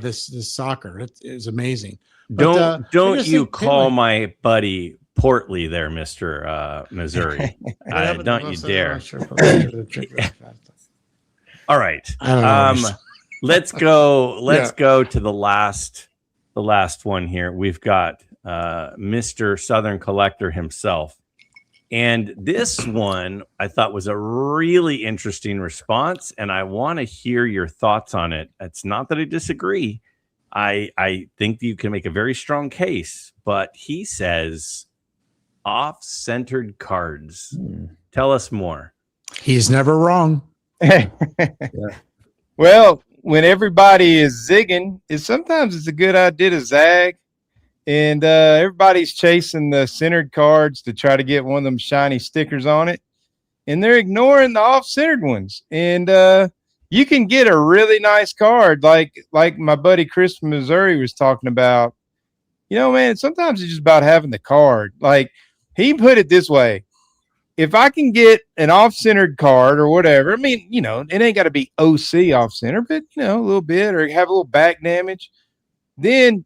This soccer, it is amazing. But, Don't you call my buddy Portly there, Mr. Missouri. Don't you dare. All right. Let's go. Let's go to the last one here. We've got Mr. Southern Collector himself. And this one I thought was a really interesting response, and I want to hear your thoughts on it. It's not that I disagree. I think you can make a very strong case, but he says off-centered cards. Tell us more. He's never wrong. Well, when everybody is zigging, sometimes it's a good idea to zag. And everybody's chasing the centered cards to try to get one of them shiny stickers on it. And they're ignoring the off-centered ones. And you can get a really nice card like my buddy Chris from Missouri was talking about. You know, man, sometimes it's just about having the card. Like, he put it this way. If I can get an off-centered card or whatever, I mean, you know, it ain't got to be OC off-center, but, you know, a little bit, or have a little back damage, then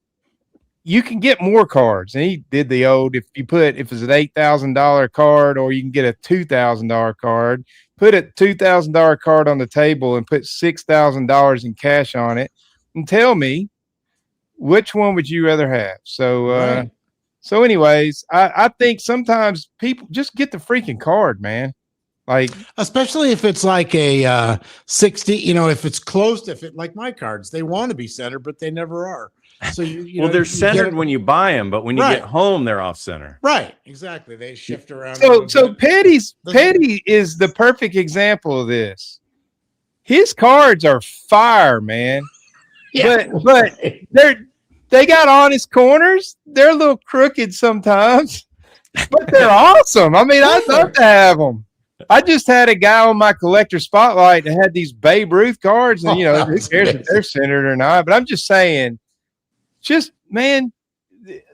you can get more cards. And he did the old, if it's an $8,000 card or you can get a $2,000 card, put a $2,000 card on the table and put $6,000 in cash on it and tell me, which one would you rather have? So, Right. So anyways, I think sometimes people just get the freaking card, man. Like, Especially if it's like a 60, you know, if it's close to fit, like my cards, they want to be centered, but they never are. So They're centered when you buy them, but when you Right. get home, they're off center. Right, exactly. They shift around. a so little bit. Petty is the perfect example of this. His cards are fire, man. Yeah. But they got honest corners. They're a little crooked sometimes, but they're awesome. I mean, I'd love to have them. I just had a guy on my collector spotlight that had these Babe Ruth cards, and, you know, who cares if they're centered or not? But I'm just saying, man,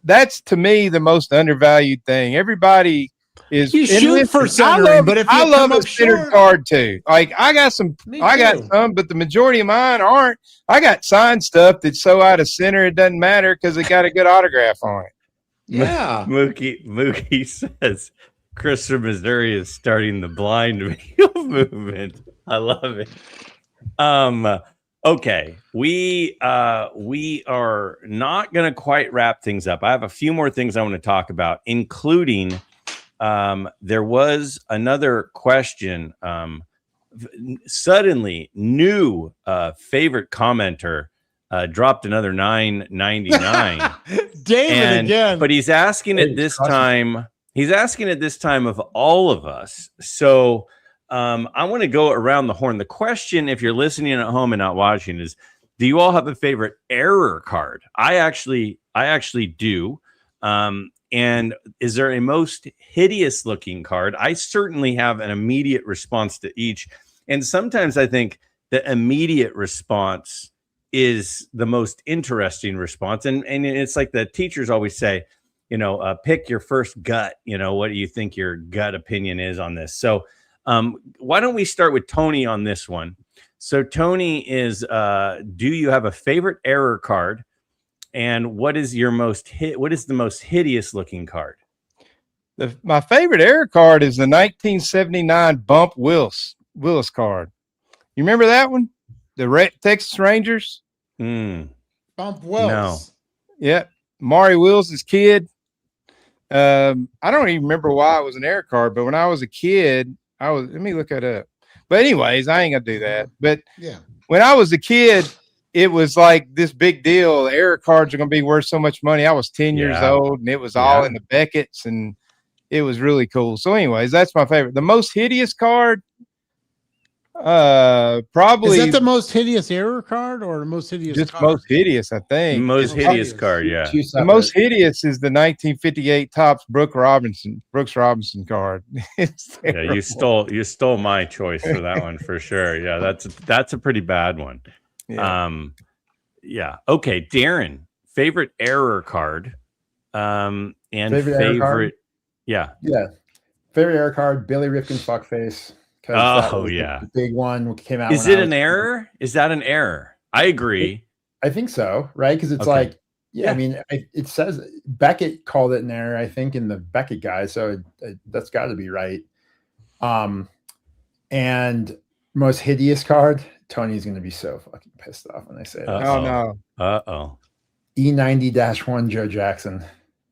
that's to me the most undervalued thing. Everybody is You shoot for centering, but if you I come love a up centered short- card too. Like, I got some, Me got too. some, but the majority of mine aren't. I got signed stuff that's so out of center it doesn't matter because it got a good autograph on it. Yeah. Mookie says Chris from Missouri is starting the blind video movement. I love it. Okay, we are not going to quite wrap things up. I have a few more things I want to talk about, including there was another question. Suddenly, new favorite commenter dropped another $9.99. David again. But he's asking it this time. He's asking it this time of all of us. So I want to go around the horn. The question, if you're listening at home and not watching, is: do you all have a favorite error card? I actually do. And is there a most hideous looking card? I certainly have an immediate response to each. And sometimes I think the immediate response is the most interesting response. And it's like the teachers always say, pick your first gut. What do you think your gut opinion is on this? So Why don't we start with Tony on this one? So Tony is, do you have a favorite error card? And what is the most hideous looking card? My favorite error card is the 1979 Bump Willis card. You remember that one? The Texas Rangers? Bump Wills. No. Yeah. Maury Wills' kid. I don't even remember why it was an error card, but when I was a kid, let me look it up. But anyways, I ain't gonna do that. But Yeah. when I was a kid, it was like this big deal. The error cards are gonna be worth so much money. I was 10 years old, and it was all in the Beckett's, and it was really cool. So anyways, that's my favorite. The most hideous card, probably. Is that the most hideous error card or the most hideous just card? most hideous, I think. Most hideous card, yeah. The most hideous is the 1958 Topps Brooks Robinson card. Yeah, you stole my choice for that one for sure. Yeah, that's a pretty bad one. Yeah. Yeah. Okay, Darren, favorite error card. And Favorite error card? Yeah. Favorite error card, Billy Ripken's fuckface. Oh, yeah. The big one came out. Is it an error? Is that an error? I agree. I think so, right? Because it's Okay. like, I mean, it says Beckett called it an error, I think, in the Beckett guy. So that's got to be right. And most hideous card, Tony's going to be so fucking pissed off when I say that. Oh, no. Uh-oh. E90-1 Joe Jackson.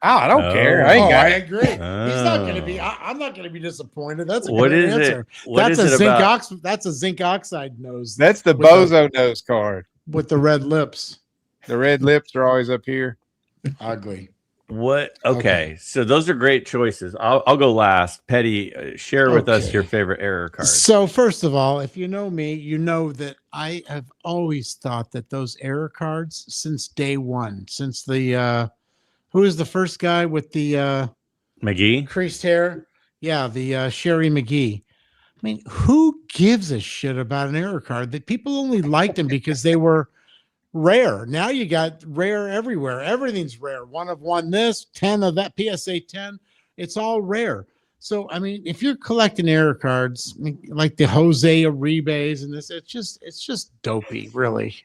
Oh, I don't care. I agree. He's not going to be. I'm not going to be disappointed. That's a good answer. That's a zinc oxide nose. That's the bozo nose card with the red lips. The red lips are always up here. Ugly. What? Okay. So those are great choices. I'll go last. Petty, share with us your favorite error card. So first of all, if you know me, you know that I have always thought that those error cards since day one, since the who is the first guy with the McGee creased hair? Yeah, the Sherry McGee. I mean, who gives a shit about an error card? That people only liked them because they were rare. Now you got rare everywhere. Everything's rare. One of one this, 10 of that, PSA 10. It's all rare. So, I mean, if you're collecting error cards, like the Jose Uribes and this, it's just dopey, really.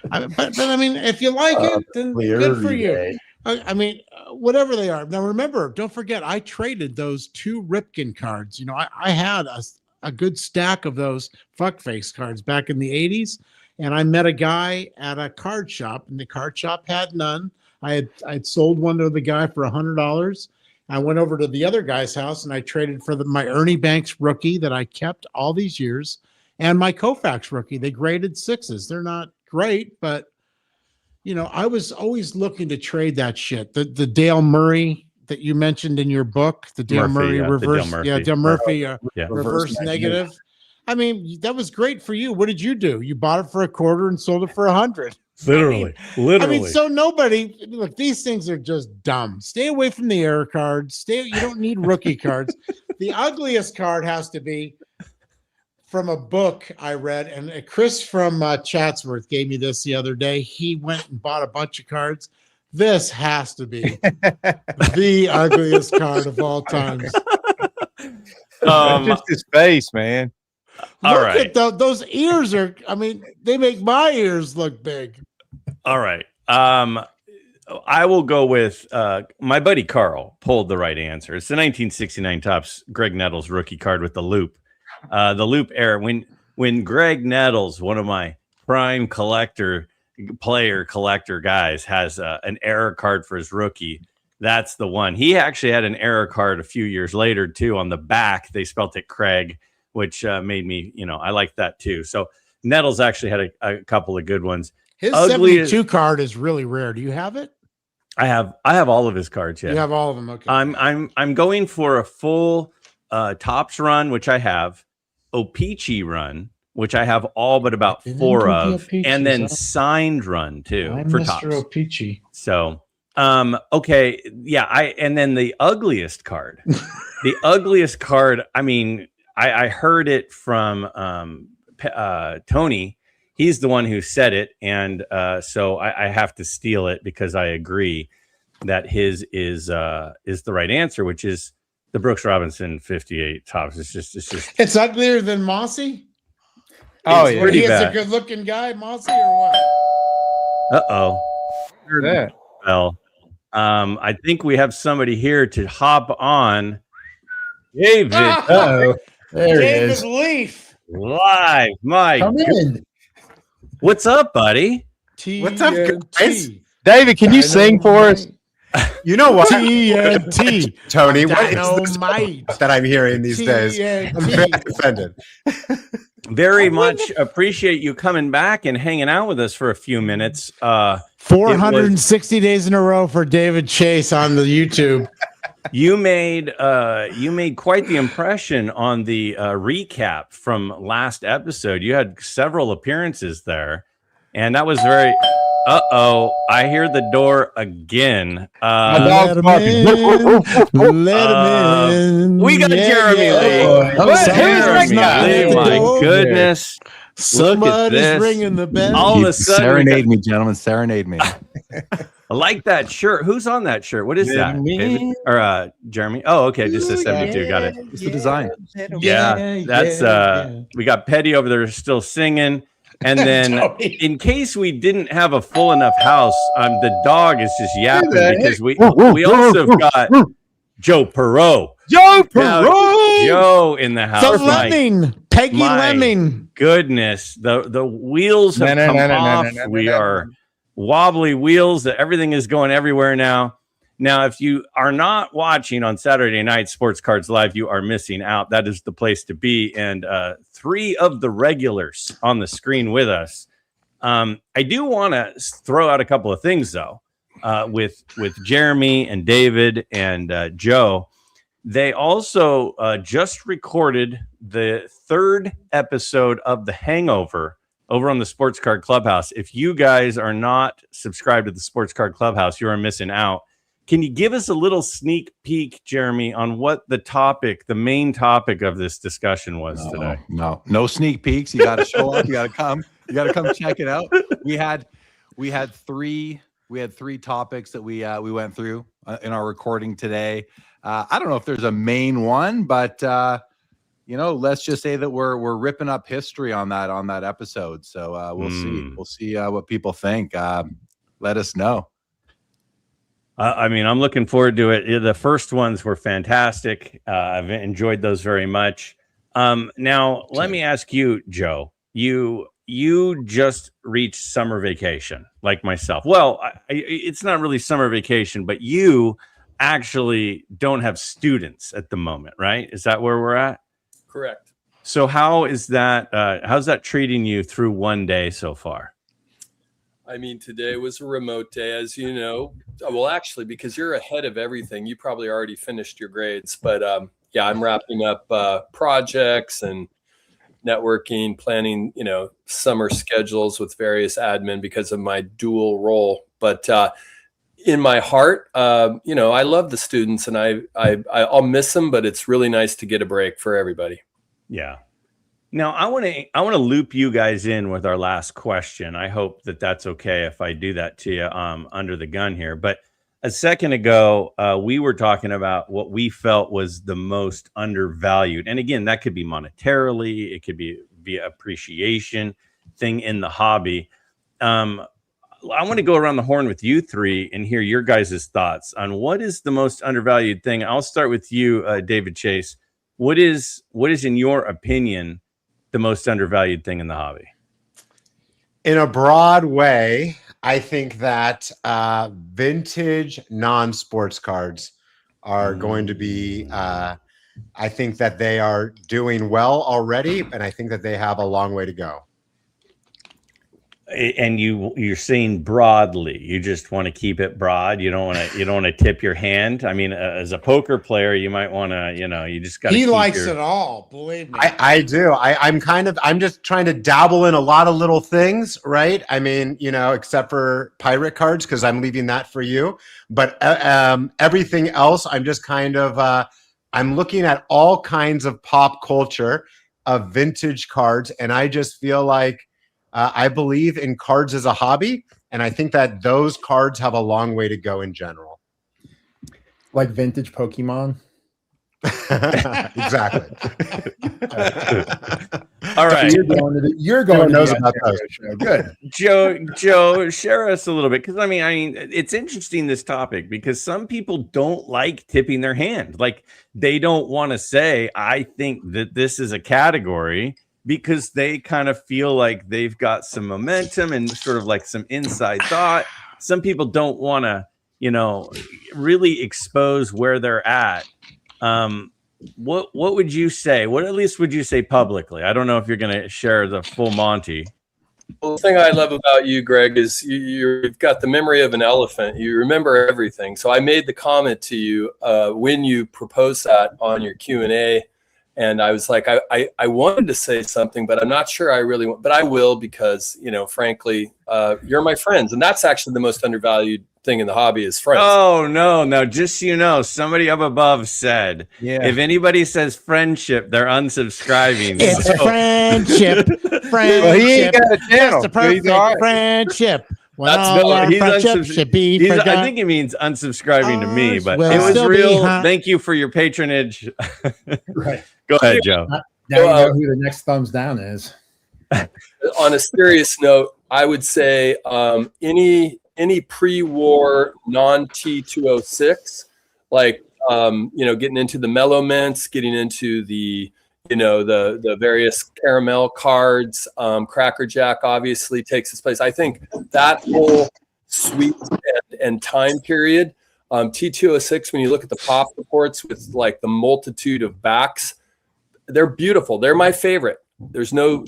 But I mean, if you like it, then good for you. I mean, whatever they are. Now, remember, don't forget, I traded those 2 Ripken cards. You know, I had a good stack of those fuckface cards back in the 80s. And I met a guy at a card shop, and the card shop had none. I'd sold one to the guy for $100. I went over to the other guy's house, and I traded for my Ernie Banks rookie that I kept all these years, and my Koufax rookie. They graded 6s. They're not great, but you know, I was always looking to trade that shit. The Dale Murray that you mentioned in your book, the Dale Murray reverse, Dale Murphy reverse negative. I mean, that was great for you. What did you do? You bought it for $25 and sold it for $100. Literally. I mean, so nobody look. These things are just dumb. Stay away from the error cards. You don't need rookie cards. The ugliest card has to be from a book I read, and Chris from Chatsworth gave me this the other day. He went and bought a bunch of cards. This has to be the ugliest card of all times. Just his face, man. All Look right. at those ears are. I mean, they make my ears look big. All right. I will go with my buddy Carl pulled the right answer. It's the 1969 Topps Greg Nettles rookie card with the loop. The loop error. When Greg Nettles, one of my prime collector guys, has an error card for his rookie, that's the one. He actually had an error card a few years later too. On the back, they spelt it Craig, which made me, I like that too. So Nettles actually had a couple of good ones. His 72 card is really rare. Do you have it? I have all of his cards. Yeah, you have all of them. Okay. I'm going for a full Topps run, which I have, O-Pee-Chee run, which I have all but about 4 of, and then signed run too for Topps. Mr. O-Pee-Chee. So, okay, yeah, and then the ugliest card, I mean, I heard it from Tony. He's the one who said it, and so I have to steal it because I agree that his is the right answer, which is the Brooks Robinson 58 tops. It's uglier than Mossy. Oh, It's yeah. pretty He is a bad. good-looking guy, Mossy, or what? Uh-oh. Yeah. Well, I think we have somebody here to hop on. David Uh-oh. There it David is. Leaf. live. My Come in. what's up, buddy? What's up, guys? David, can you sing for us? You know what, TNT. Tony? What is this Dynamite. that I'm hearing these days? I'm very TNT. offended. Very much appreciate you coming back and hanging out with us for a few minutes. 460 days in a row for David Chase on the YouTube. You made quite the impression on the recap from last episode. You had several appearances there, and that was very. I hear the door again. Let him in. Let him in. We got Jeremy Lee. What? Jeremy Somebody's Lee, my knocking. goodness. Somebody's this. ringing the bell. All of You a sudden, serenade me, gentlemen. Serenade me. I like that shirt. Who's on that shirt? What is that? David? Or Jeremy? Oh, okay. Just a 72. Got it. It's the design. Yeah, that's we got Petty over there still singing. And then in case we didn't have a full enough house, the dog is just yapping because we also got Joe Perot. Joe Now, Perot! Joe in the house. The My Lemming. Peggy my Lemming. goodness. The wheels have come off. We are wobbly wheels. Everything is going everywhere now. Now, if you are not watching on Saturday night Sports Cards Live, you are missing out. That is the place to be. And 3 of the regulars on the screen with us. I do want to throw out a couple of things, though, with Jeremy and David and Joe. They also just recorded the 3rd episode of The Hangover over on the Sports Card Clubhouse. If you guys are not subscribed to the Sports Card Clubhouse, you are missing out. Can you give us a little sneak peek, Jeremy, on what the main topic of this discussion was today? No sneak peeks. You got to show up. You got to come. You got to come check it out. We had 3 topics that we went through in our recording today. I don't know if there's a main one, but let's just say that we're ripping up history on that episode. So we'll see what people think. Let us know. I'm looking forward to it. The first ones were fantastic. I've enjoyed those very much. Now, let me ask you, Joe. You just reached summer vacation, like myself. Well, it's not really summer vacation, but you actually don't have students at the moment, right? Is that where we're at? Correct. So how is that? How's that treating you through one day so far? I mean, today was a remote day, as you know. Well, actually, because you're ahead of everything, you probably already finished your grades. But I'm wrapping up projects and networking, planning, summer schedules with various admin because of my dual role. But in my heart, I love the students and I'll miss them, but it's really nice to get a break for everybody. Yeah. Now, I want to loop you guys in with our last question. I hope that that's okay if I do that to you under the gun here. But a second ago, we were talking about what we felt was the most undervalued. And again, that could be monetarily. It could be via appreciation thing in the hobby. I want to go around the horn with you 3 and hear your guys' thoughts on what is the most undervalued thing. I'll start with you, David Chase. What is in your opinion the most undervalued thing in the hobby? In a broad way, I think that vintage non-sports cards are going to be, I think that they are doing well already, and I think that they have a long way to go. And you're saying broadly, you just want to keep it broad. You don't want to tip your hand. I mean, as a poker player, you might want to, you just got. He likes it all. Believe me. I do. I'm just trying to dabble in a lot of little things, right? I mean, except for pirate cards, because I'm leaving that for you. But everything else, I'm just kind of, I'm looking at all kinds of pop culture of vintage cards, and I just feel like. I believe in cards as a hobby, and I think that those cards have a long way to go in general. Like vintage Pokemon? Exactly. All right. You're going to knows the about Ontario those. show. Good. Joe, share us a little bit, because I mean, it's interesting, this topic, because some people don't like tipping their hand. Like, they don't want to say, I think that this is a category, because they kind of feel like they've got some momentum and sort of like some inside thought. Some people don't want to, really expose where they're at. What would you say? What at least would you say publicly? I don't know if you're going to share the full Monty. Well, the thing I love about you, Greg, is you've got the memory of an elephant. You remember everything. So I made the comment to you when you proposed that on your Q&A, and I was like, I wanted to say something, but I'm not sure I really want. But I will, because frankly, you're my friends, and that's actually the most undervalued thing in the hobby is friends. Oh, no. Just so you know, somebody up above said, if anybody says friendship, they're unsubscribing. It's friendship. Friendship. Well, he ain't got a channel. That's the perfect friendship. When That's all our he's friendship should be I forgot. think he means unsubscribing to me, but will it was still be real. hot. Thank you for your patronage. Right. Go ahead, Joe. Now you know who the next thumbs down is. On a serious note, I would say any pre-war non-T206, like getting into the mellow mints, getting into the the various caramel cards, Cracker Jack obviously takes its place. I think that whole sweet and time period, T206, when you look at the pop reports with like the multitude of backs, they're beautiful. They're my favorite. There's no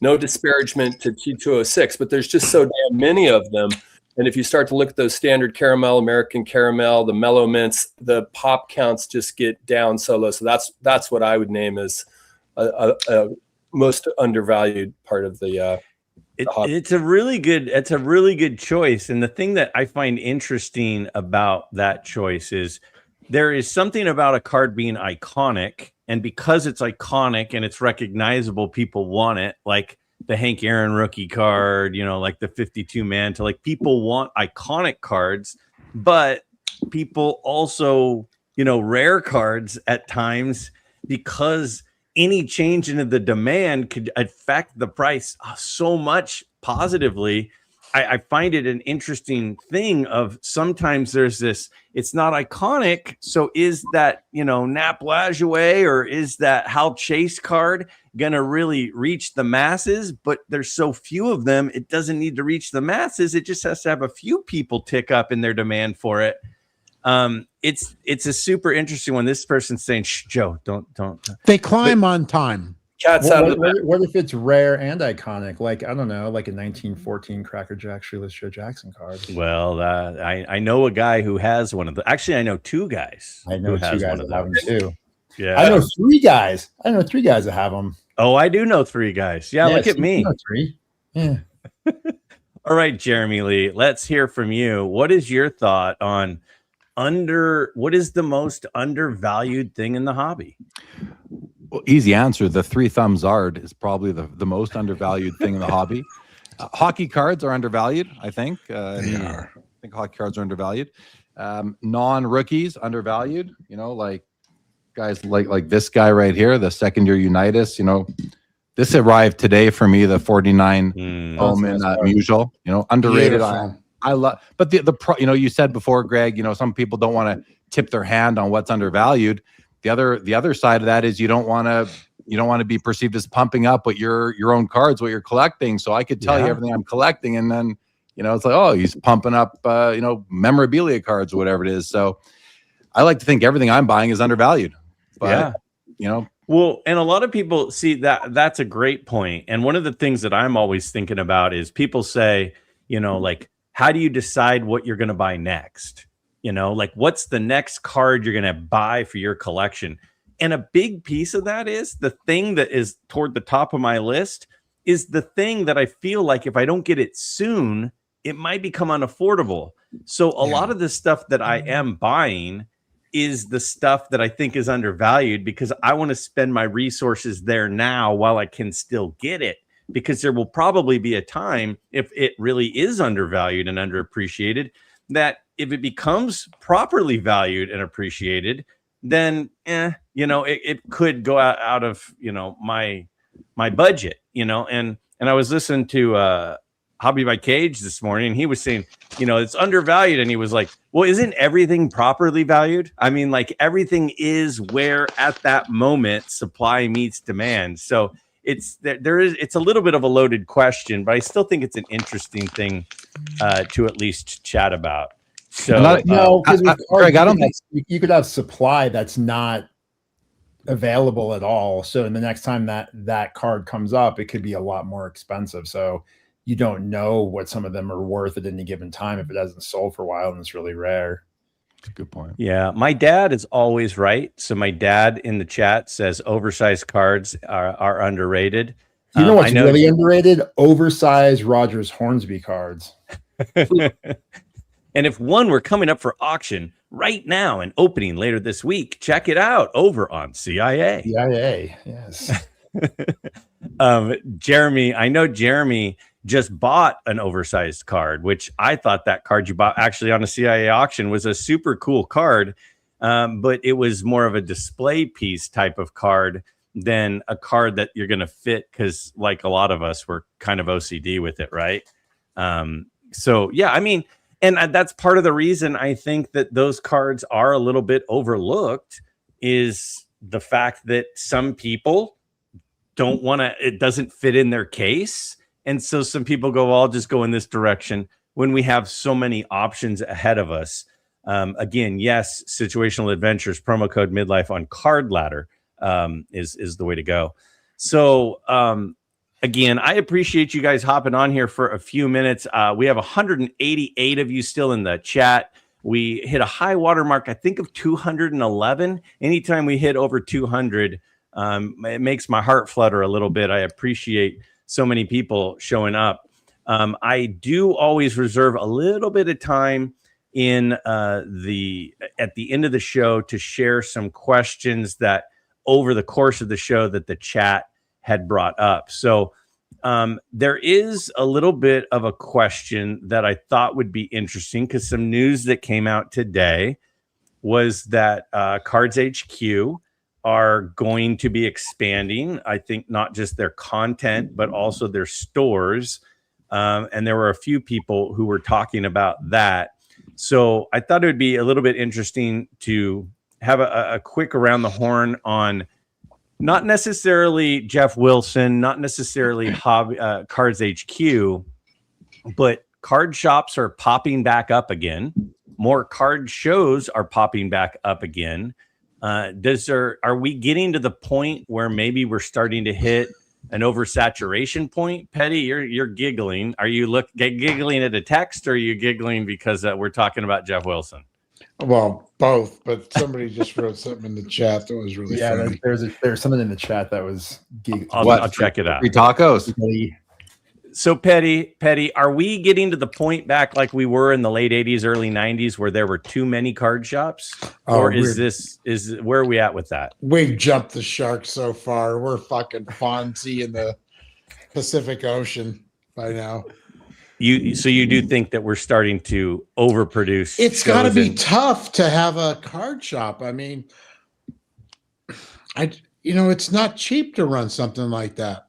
disparagement to T206, but there's just so damn many of them. And if you start to look at those standard caramel, American caramel, the mellow mints, the pop counts just get down so low. So that's what I would name as a most undervalued part of the it's a really good choice. And the thing that I find interesting about that choice is there is something about a card being iconic, and because it's iconic and it's recognizable, people want it. Like the Hank Aaron rookie card, like the 52 Mantle, like people want iconic cards, but people also, rare cards at times, because any change in the demand could affect the price so much positively. I find it an interesting thing of sometimes there's this, it's not iconic. So is that, Nap Lajoie or is that Hal Chase card going to really reach the masses? But there's so few of them, it doesn't need to reach the masses. It just has to have a few people tick up in their demand for it. It's a super interesting one. This person's saying, shh, Joe, don't. They climb on time. cat's out of the bag. What if it's rare and iconic? Like, I don't know, like a 1914 Cracker Jack Shoeless Joe Jackson card. Well, I know a guy who has one of the. Actually, I know two guys. I know two guys that have them too. Yeah, I know three guys. That have them. Oh, I do know three guys. Yeah, look at me. Three. Yeah. All right, Jeremy Lee, let's hear from you. What is your thought on what is the most undervalued thing in the hobby? Well, easy answer. The 3 thumbs ard is probably the most undervalued thing in the hobby. Hockey cards are undervalued, I think. They are. I think hockey cards are undervalued. Non-rookies undervalued. Like guys like this guy right here, the second-year Unitas. This arrived today for me. The 49 Bowman Musial. Underrated. I love, but you said before, Greg. Some people don't want to tip their hand on what's undervalued. The other side of that is you don't want to be perceived as pumping up what your own cards, what you're collecting. So I could tell you everything I'm collecting, and then it's like, oh, he's pumping up memorabilia cards or whatever it is. So I like to think everything I'm buying is undervalued. But well, and a lot of people see that's a great point. And one of the things that I'm always thinking about is people say, like, how do you decide what you're going to buy next? Like, what's the next card you're going to buy for your collection? And a big piece of that is the thing that is toward the top of my list is the thing that I feel like if I don't get it soon, it might become unaffordable. So a lot of the stuff that I am buying is the stuff that I think is undervalued because I want to spend my resources there now while I can still get it. Because there will probably be a time, if it really is undervalued and underappreciated, that if it becomes properly valued and appreciated, then it could go out of my budget, and I was listening to Hobby by Cage this morning, and he was saying, it's undervalued, and he was like, well, isn't everything properly valued? I mean, like, everything is where at that moment supply meets demand. So it's a little bit of a loaded question, but I still think it's an interesting thing to at least chat about. So no, because Greg, I don't think you could have supply that's not available at all. So in the next time that card comes up, it could be a lot more expensive. So you don't know what some of them are worth at any given time if it hasn't sold for a while and it's really rare. That's a good point. Yeah, my dad is always right. So my dad in the chat says oversized cards are underrated. You know what's really underrated? Oversized Rogers Hornsby cards. And if one were coming up for auction right now and opening later this week, check it out over on CIA. CIA, yes. Jeremy, I know Jeremy just bought an oversized card, which I thought that card you bought actually on a CIA auction was a super cool card, but it was more of a display piece type of card than a card that you're going to fit, because like a lot of us were kind of OCD with it, right? So yeah, I mean, and that's part of the reason I think that those cards are a little bit overlooked, is the fact that some people don't want to, it doesn't fit in their case. And so some people go, well, I'll just go in this direction, when we have so many options ahead of us. Again, yes, Situational Adventures, promo code MidLife on Card Ladder is the way to go. So again, I appreciate you guys hopping on here for a few minutes. We have 188 of you still in the chat. We hit a high water mark, I think, of 211. Anytime we hit over 200, it makes my heart flutter a little bit. I appreciate so many people showing up. I do always reserve a little bit of time at the end of the show to share some questions that over the course of the show that the chat had brought up. So there is a little bit of a question that I thought would be interesting, because some news that came out today was that Cards HQ are going to be expanding, I think, not just their content, but also their stores. And there were a few people who were talking about that. So I thought it would be a little bit interesting to have a quick around the horn on not necessarily Jeff Wilson, not necessarily Cards HQ, but card shops are popping back up again. More card shows are popping back up again. Are we getting to the point where maybe we're starting to hit an oversaturation point? Petty, you're giggling. Are you giggling at a text, or are you giggling because we're talking about Jeff Wilson? Well, both, but somebody just wrote something in the chat that was really funny. There's something in the chat that was I'll check it out. Free tacos. So Petty, are we getting to the point back like we were in the late 80s, early 90s, where there were too many card shops? Or where are we at with that? We've jumped the shark so far. We're fucking Fonzie in the Pacific Ocean by now. So you do think that we're starting to overproduce? It's got to be tough to have a card shop. I mean, it's not cheap to run something like that.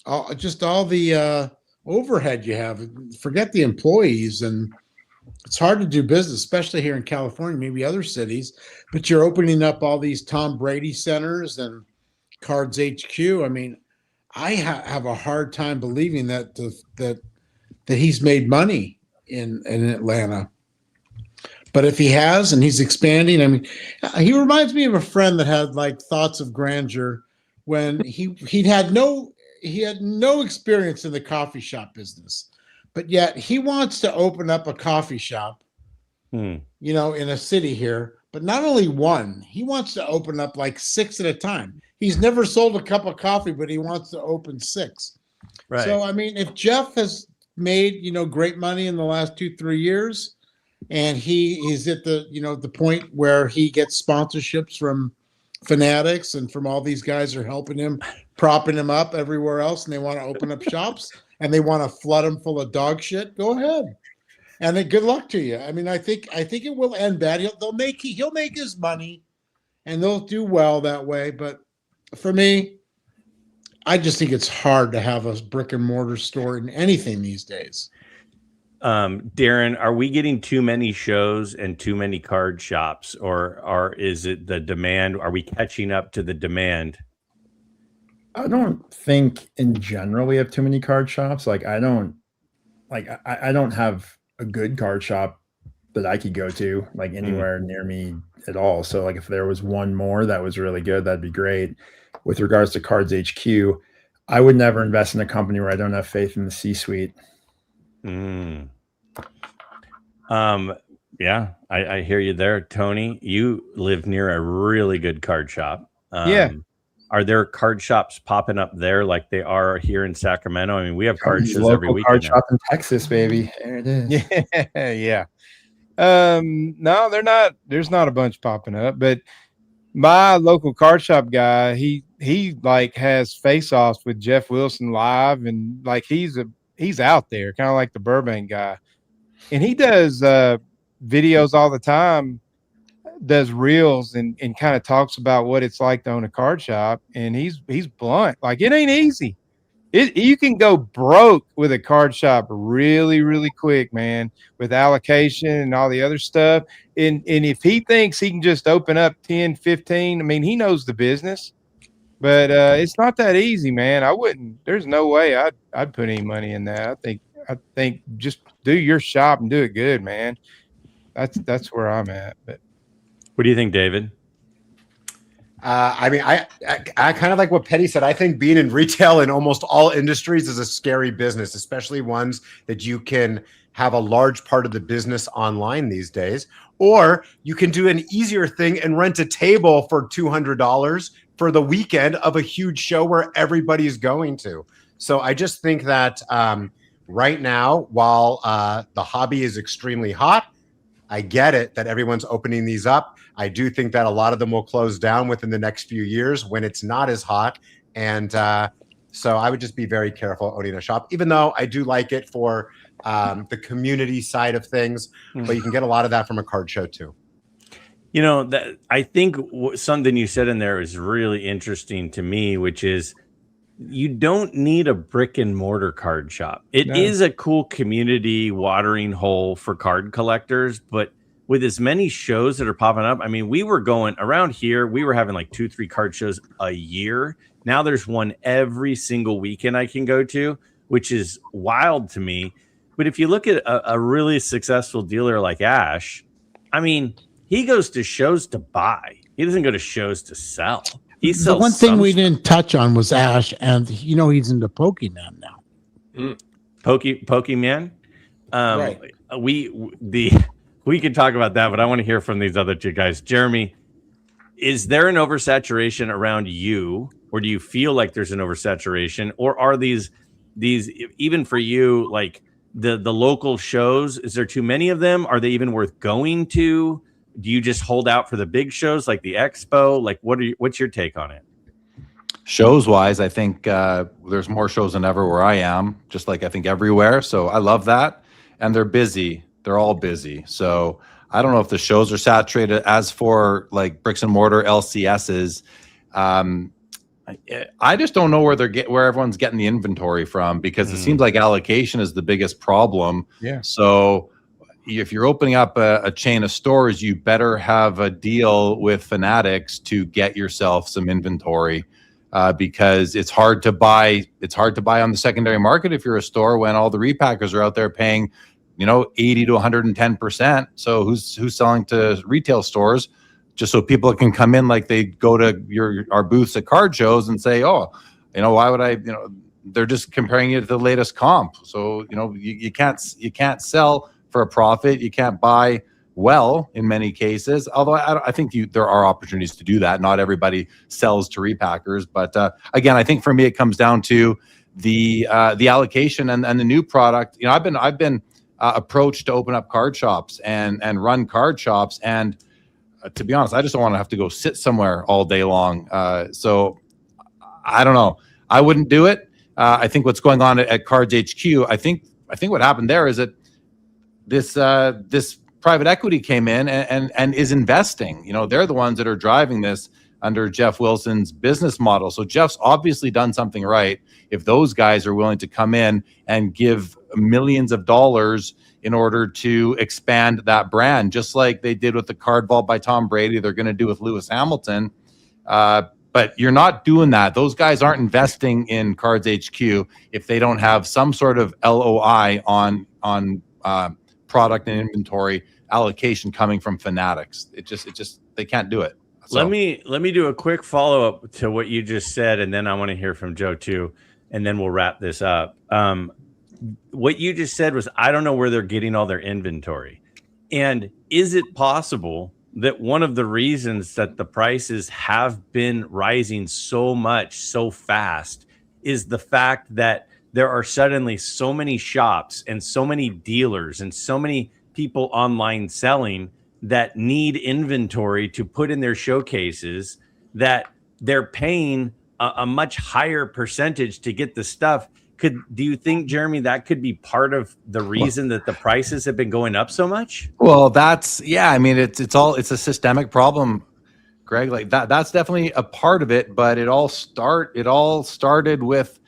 All the overhead you have. Forget the employees, and it's hard to do business, especially here in California, maybe other cities. But you're opening up all these Tom Brady centers and Cards HQ. I mean, I have a hard time believing that he's made money in Atlanta. But if he has, and he's expanding, I mean, he reminds me of a friend that had like thoughts of grandeur when he had no experience in the coffee shop business, but yet he wants to open up a coffee shop, in a city here. But not only one, he wants to open up like 6 at a time. He's never sold a cup of coffee, but he wants to open 6. Right. So, I mean, if Jeff has made, great money in the last 2-3 years, and he is at the point where he gets sponsorships from Fanatics and from all these guys are helping him, propping him up everywhere else, and they want to open up shops and they want to flood him full of dog shit, go ahead. And then good luck to you. I mean, I think it will end bad. He'll make his money and they'll do well that way. But for me, I just think it's hard to have a brick and mortar store in anything these days. Darren, are we getting too many shows and too many card shops, or is it the demand? Are we catching up to the demand? I don't think in general we have too many card shops. Like I don't have a good card shop that I could go to like anywhere near me at all. So like if there was one more that was really good, that'd be great. With regards to Cards HQ, I would never invest in a company where I don't have faith in the C-suite. Yeah, I hear you there, Tony. You live near a really good card shop. Yeah. Are there card shops popping up there like they are here in Sacramento? I mean, we have card shows Local every weekend. card shop in Texas, baby. There it is. Yeah. No, they're not. There's not a bunch popping up, but my local card shop guy, he like has face-offs with Jeff Wilson live, and like he's out there, kind of like the Burbank guy, and he does videos all the time, does reels and kind of talks about what it's like to own a card shop, and he's blunt. Like it ain't easy. You can go broke with a card shop really, really quick, man, with allocation and all the other stuff. And if he thinks he can just open up 10, 15, I mean, he knows the business, but it's not that easy, man. I wouldn't, there's no way I'd put any money in that. I think just do your shop and do it good, man. That's where I'm at. But what do you think, David? I mean, I kind of like what Petty said. I think being in retail in almost all industries is a scary business, especially ones that you can have a large part of the business online these days. Or you can do an easier thing and rent a table for $200 for the weekend of a huge show where everybody's going to. So I just think that right now, while the hobby is extremely hot, I get it that everyone's opening these up. I do think that a lot of them will close down within the next few years when it's not as hot. And so I would just be very careful owning a shop, even though I do like it for the community side of things. But you can get a lot of that from a card show too. You know, that I think something you said in there is really interesting to me, which is you don't need a brick and mortar card shop. It is a cool community watering hole for card collectors, but with as many shows that are popping up, I mean, we were going around here, we were having like 2-3 card shows a year. Now there's one every single weekend I can go to, which is wild to me. But if you look at a really successful dealer like Ash, I mean, he goes to shows to buy. He doesn't go to shows to sell. He sells. The one thing we didn't touch on was Ash, and you know he's into Pokemon now. Pokemon. Right. We can talk about that, but I want to hear from these other two guys. Jeremy, is there an oversaturation around you, or do you feel like there's an oversaturation, or are these even for you, like the local shows? Is there too many of them? Are they even worth going to? Do you just hold out for the big shows like the Expo? Like, what's your take on it? Shows wise, I think there's more shows than ever where I am, just like I think everywhere. So I love that. And they're busy. They're all busy. So I don't know if the shows are saturated. As for like bricks and mortar LCSs, I just don't know where everyone's getting the inventory from, because it seems like allocation is the biggest problem. Yeah. So if you're opening up a chain of stores, you better have a deal with Fanatics to get yourself some inventory, because it's hard to buy. It's hard to buy on the secondary market if you're a store when all the repackers are out there paying, 80 to 110%. So who's selling to retail stores just so people can come in like they go to our booths at card shows and say, oh, why would I, they're just comparing it to the latest comp. So, you can't sell for a profit. You can't buy well in many cases, although I think there are opportunities to do that. Not everybody sells to repackers, but again, I think for me, it comes down to the allocation and the new product. I've been approached to open up card shops and run card shops, and to be honest, I just don't want to have to go sit somewhere all day long. So I don't know. I wouldn't do it. I think what's going on at Cards HQ, I think what happened there is that this private equity came in and is investing. You know, they're the ones that are driving this under Jeff Wilson's business model. So Jeff's obviously done something right if those guys are willing to come in and give millions of dollars in order to expand that brand, just like they did with the card vault by Tom Brady. They're going to do with Lewis Hamilton. But you're not doing that. Those guys aren't investing in Cards HQ if they don't have some sort of LOI on product and inventory allocation coming from Fanatics. It just they can't do it. So. Let me do a quick follow-up to what you just said, and then I want to hear from Joe too, and then we'll wrap this up. What you just said was, I don't know where they're getting all their inventory. And is it possible that one of the reasons that the prices have been rising so much, so fast, is the fact that there are suddenly so many shops and so many dealers and so many people online selling that need inventory to put in their showcases, that they're paying a much higher percentage to get the stuff? Do you think, Jeremy, that could be part of the reason that the prices have been going up so much? Well, I mean, it's a systemic problem, Greg. Like that's definitely a part of it, but it all started with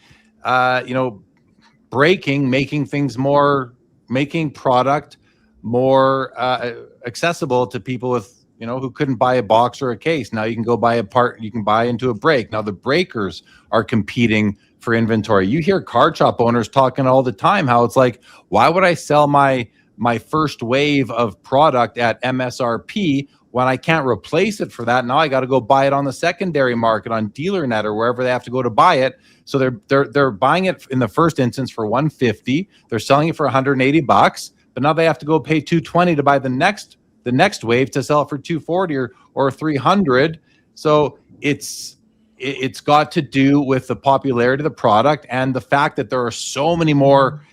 making product more accessible to people with, who couldn't buy a box or a case. Now you can go buy a part, you can buy into a break. Now the breakers are competing for inventory. You hear card shop owners talking all the time how it's like, why would I sell my first wave of product at MSRP when I can't replace it for that? Now I got to go buy it on the secondary market, on DealerNet or wherever they have to go to buy it. So they're buying it in the first instance for $150. They're selling it for $180, but now they have to go pay $220 to buy the next wave to sell it for $240 or $300. So it's got to do with the popularity of the product and the fact that there are so many more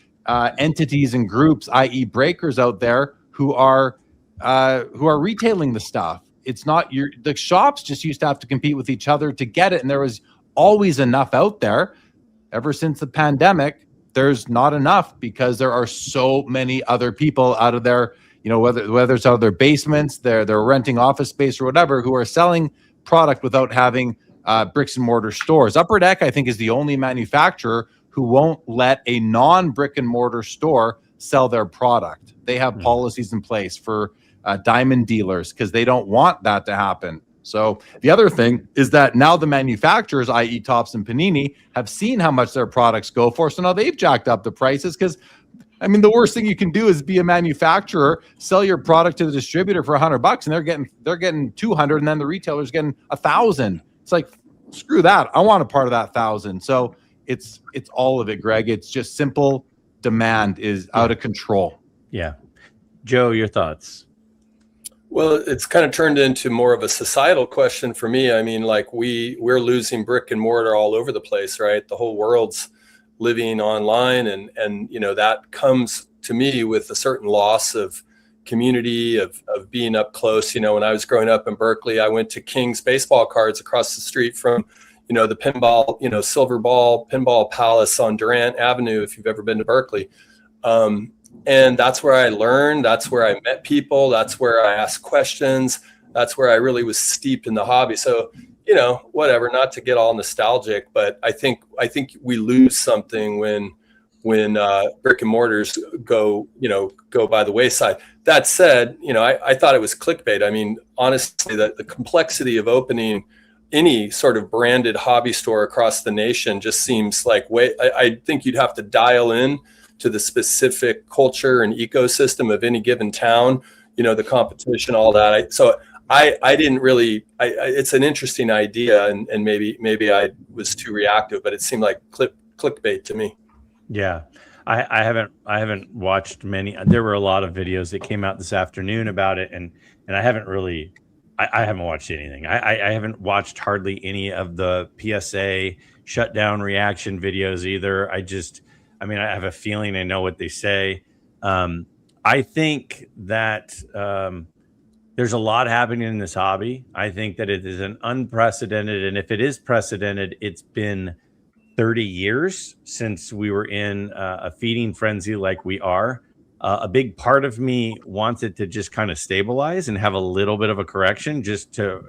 entities and groups, i.e. breakers out there who are retailing the stuff. It's not the shops just used to have to compete with each other to get it. And there was always enough out there. Ever since the pandemic, there's not enough because there are so many other people out of their, whether it's out of their basements, they're renting office space or whatever, who are selling product without having bricks and mortar stores. Upper Deck, I think, is the only manufacturer who won't let a non-brick and mortar store sell their product. They have policies in place for diamond dealers because they don't want that to happen. So the other thing is that now the manufacturers, i.e. Topps and Panini, have seen how much their products go for. So now they've jacked up the prices because, I mean, the worst thing you can do is be a manufacturer, sell your product to the distributor for $100 and they're getting 200 and then the retailer's getting 1,000. It's like, screw that. I want a part of that 1,000. So it's all of it, Greg. It's just simple demand is out of control. Yeah. Joe, your thoughts? Well, it's kind of turned into more of a societal question for me. I mean, like we're losing brick and mortar all over the place, right? The whole world's living online and that comes to me with a certain loss of community, of being up close. When I was growing up in Berkeley, I went to King's baseball cards across the street from, the pinball, Silver Ball Pinball Palace on Durant Avenue, if you've ever been to Berkeley. And that's where I learned. That's where I met people. That's where I asked questions. That's where I really was steeped in the hobby. So, whatever, not to get all nostalgic, but I think we lose something when brick and mortars go by the wayside. That said, I thought it was clickbait. I mean, honestly, the complexity of opening any sort of branded hobby store across the nation just seems like I think you'd have to dial in to the specific culture and ecosystem of any given town, the competition, all that. I didn't really, it's an interesting idea and maybe I was too reactive, but it seemed like clickbait to me. Yeah. I haven't watched many. There were a lot of videos that came out this afternoon about it. And I haven't really, I haven't watched anything. I haven't watched hardly any of the PSA shutdown reaction videos either. I have a feeling I know what they say. I think that there's a lot happening in this hobby. I think that it is an unprecedented, and if it is precedented, it's been 30 years since we were in a feeding frenzy like we are. A big part of me wants it to just kind of stabilize and have a little bit of a correction just to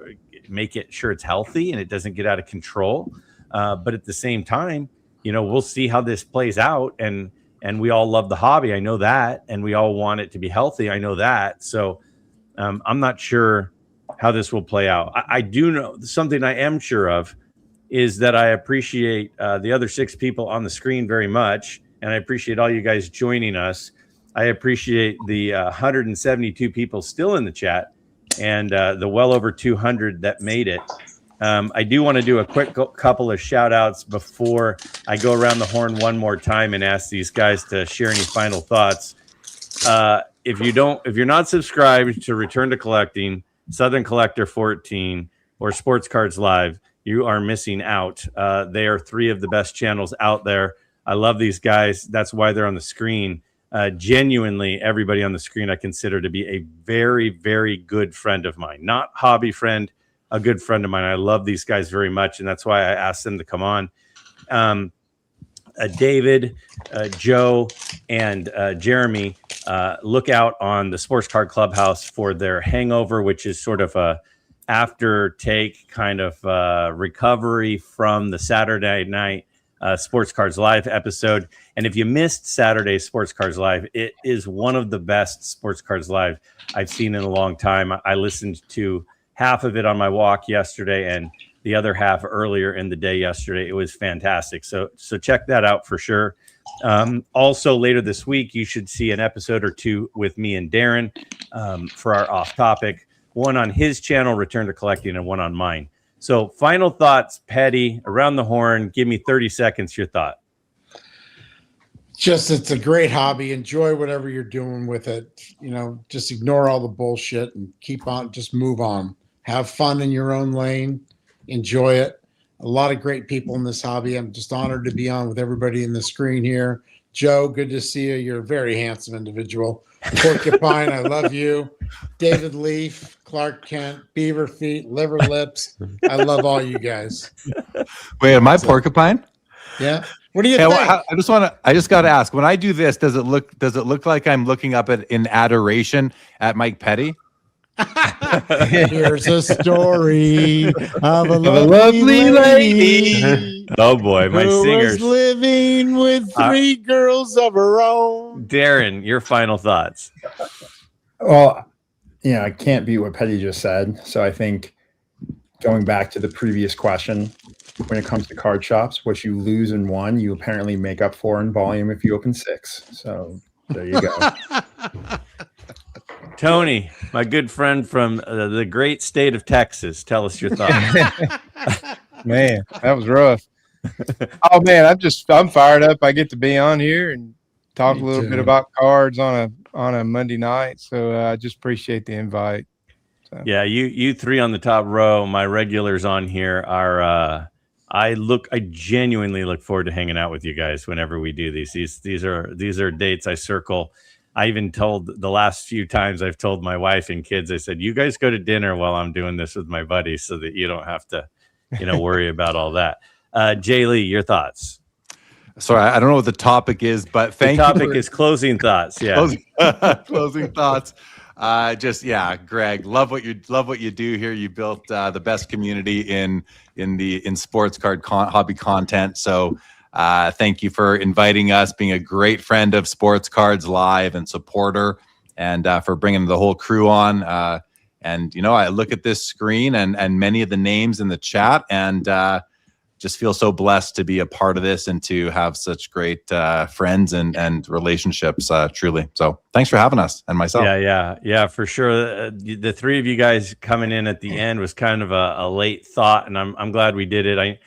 make it sure it's healthy and it doesn't get out of control. But at the same time, we'll see how this plays out. And we all love the hobby. I know that. And we all want it to be healthy. I know that. So I'm not sure how this will play out. I do know something I am sure of is that I appreciate the other 6 people on the screen very much. And I appreciate all you guys joining us. I appreciate the 172 people still in the chat and the well over 200 that made it. I do want to do a quick couple of shout outs before I go around the horn one more time and ask these guys to share any final thoughts. If you're not subscribed to Return to Collecting, Southern Collector 14, or Sports Cards Live, you are missing out. They are 3 of the best channels out there. I love these guys. That's why they're on the screen. Genuinely, everybody on the screen I consider to be a very, very good friend of mine. Not hobby friend, a good friend of mine. I love these guys very much, and that's why I asked them to come on. David, Joe, and Jeremy, look out on the Sports Card Clubhouse for their hangover, which is sort of a after take kind of recovery from the Saturday night Sports Cards Live episode. And if you missed Saturday's Sports Cards Live, it is one of the best Sports Cards Live I've seen in a long time. I listened to half of it on my walk yesterday and the other half earlier in the day yesterday. It was fantastic. So check that out for sure. Also later this week, you should see an episode or 2 with me and Darren for our off topic, one on his channel, Return to Collecting, and one on mine. So final thoughts, Petty, around the horn. Give me 30 seconds, your thought. Just, it's a great hobby. Enjoy whatever you're doing with it. Just ignore all the bullshit and keep on, just move on. Have fun in your own lane. Enjoy it. A lot of great people in this hobby. I'm just honored to be on with everybody in the screen here. Joe, good to see you. You're a very handsome individual. Porcupine, I love you. David Leaf, Clark Kent, Beaver Feet, Liver Lips. I love all you guys. Wait, am I Porcupine? Yeah. What do you think? I just got to ask, when I do this, does it look like I'm looking up in adoration at Mike Petty? Here's a story of a lovely lady. Oh boy, my who singers was living with 3 girls of her own. Darren, your final thoughts. Well, I can't beat what Petty just said. So I think going back to the previous question, when it comes to card shops, what you lose in 1, you apparently make up for in volume if you open 6. So there you go. Tony, my good friend from the great state of Texas, tell us your thoughts. Man, that was rough. Oh man, I'm fired up. I get to be on here and talk a little bit about cards on a Monday night. So I just appreciate the invite. So. Yeah, you 3 on the top row, my regulars on here are. I genuinely look forward to hanging out with you guys whenever we do these. These are dates I circle. I even told the last few times I've told my wife and kids, I said, you guys go to dinner while I'm doing this with my buddies so that you don't have to, worry about all that. Jay Lee, your thoughts. Sorry, I don't know what the topic is, but the topic is closing thoughts. Yeah. Closing thoughts. Greg, love what you do here. You built the best community in sports card hobby content. So thank you for inviting us, being a great friend of Sports Cards Live and supporter, and for bringing the whole crew on. I look at this screen and many of the names in the chat, and just feel so blessed to be a part of this and to have such great friends and relationships, truly. So thanks for having us and myself. Yeah, for sure. The 3 of you guys coming in at the end was kind of a late thought, and I'm glad we did it.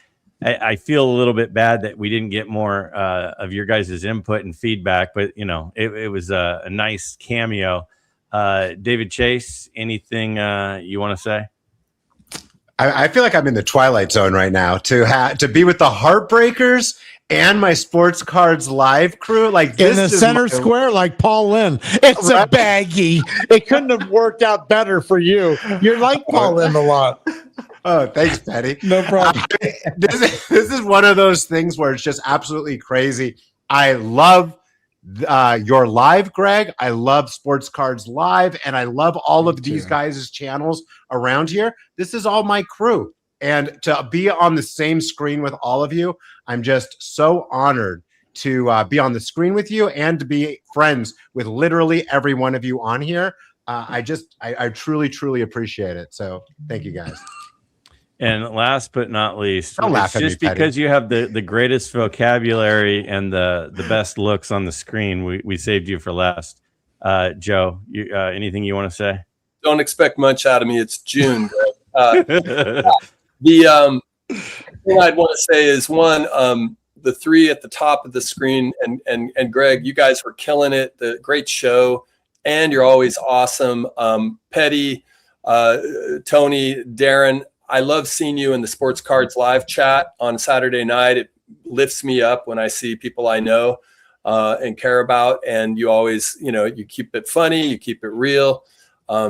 I feel a little bit bad that we didn't get more of your guys' input and feedback, but it was a nice cameo. David Chase, anything you want to say? I feel like I'm in the Twilight Zone right now to be with the Heartbreakers and my Sports Cards Live crew. Like this in the center square, like Paul Lynn. It's a baggie. It couldn't have worked out better for you. You're like Paul Lynn a lot. Oh, thanks, Petty. No problem. This is one of those things where it's just absolutely crazy. I love your live, Greg. I love Sports Cards Live, and I love all of these guys' channels around here. This is all my crew. And to be on the same screen with all of you, I'm just so honored to be on the screen with you and to be friends with literally every one of you on here. I truly, truly appreciate it. So thank you guys. And last but not least, Don't laugh it's at me, just because you have the greatest vocabulary and the best looks on the screen, we saved you for last. Joe, anything you want to say? Don't expect much out of me. It's June. The thing I'd want to say is one, the three at the top of the screen, and Greg, you guys were killing it. The great show, and you're always awesome. Petty, Tony, Darren, I love seeing you in the Sports Cards Live chat on Saturday night. It lifts me up when I see people I know and care about, and you always, you keep it funny, you keep it real.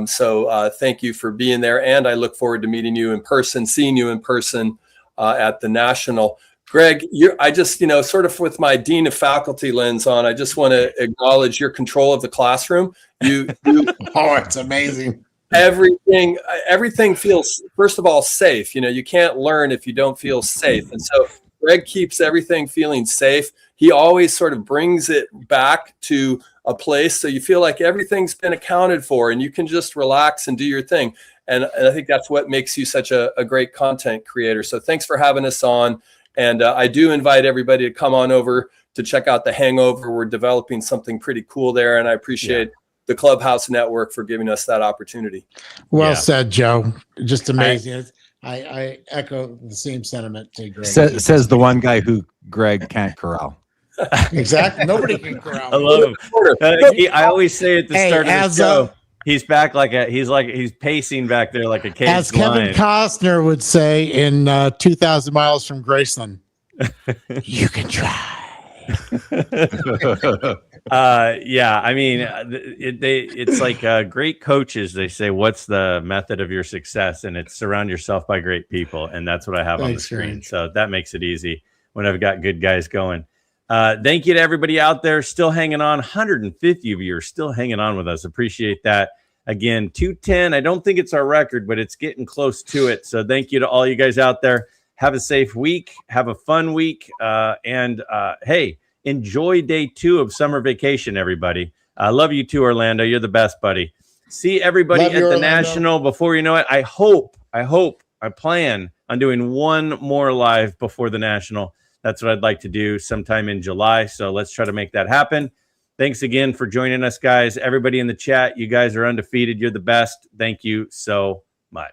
So thank you for being there, and I look forward to meeting you in person, seeing you in person at the National. Greg, I just, sort of with my Dean of Faculty lens on, I just want to acknowledge your control of the classroom. You Oh, it's amazing. Everything feels, first of all, safe. You can't learn if you don't feel safe. And so Greg keeps everything feeling safe. He always sort of brings it back to a place so you feel like everything's been accounted for and you can just relax and do your thing. And I think that's what makes you such a great content creator. So thanks for having us on. And I do invite everybody to come on over to check out The Hangover. We're developing something pretty cool there. And I appreciate the Clubhouse Network for giving us that opportunity. Well said, Joe. Just amazing. I echo the same sentiment to Greg. Says the one guy who Greg can't corral. Exactly. Nobody can corral. I love him. I always say at the start of the show, he's back he's pacing back there like a caged lion. As Kevin Costner would say in 2,000 Miles from Graceland, you can try. I mean, it's like great coaches. They say, "What's the method of your success?" And it's surround yourself by great people, and that's what I have on the screen. So that makes it easy when I've got good guys going. Thank you to everybody out there still hanging on. 150 of you are still hanging on with us. Appreciate that. Again, 210. I don't think it's our record, but it's getting close to it. So thank you to all you guys out there. Have a safe week. Have a fun week. And hey, enjoy day 2 of summer vacation, everybody. I love you too, Orlando. You're the best, buddy. See everybody at the National. Before you know it, I plan on doing one more live before the National. That's what I'd like to do sometime in July. So let's try to make that happen. Thanks again for joining us, guys. Everybody in the chat, you guys are undefeated. You're the best. Thank you so much.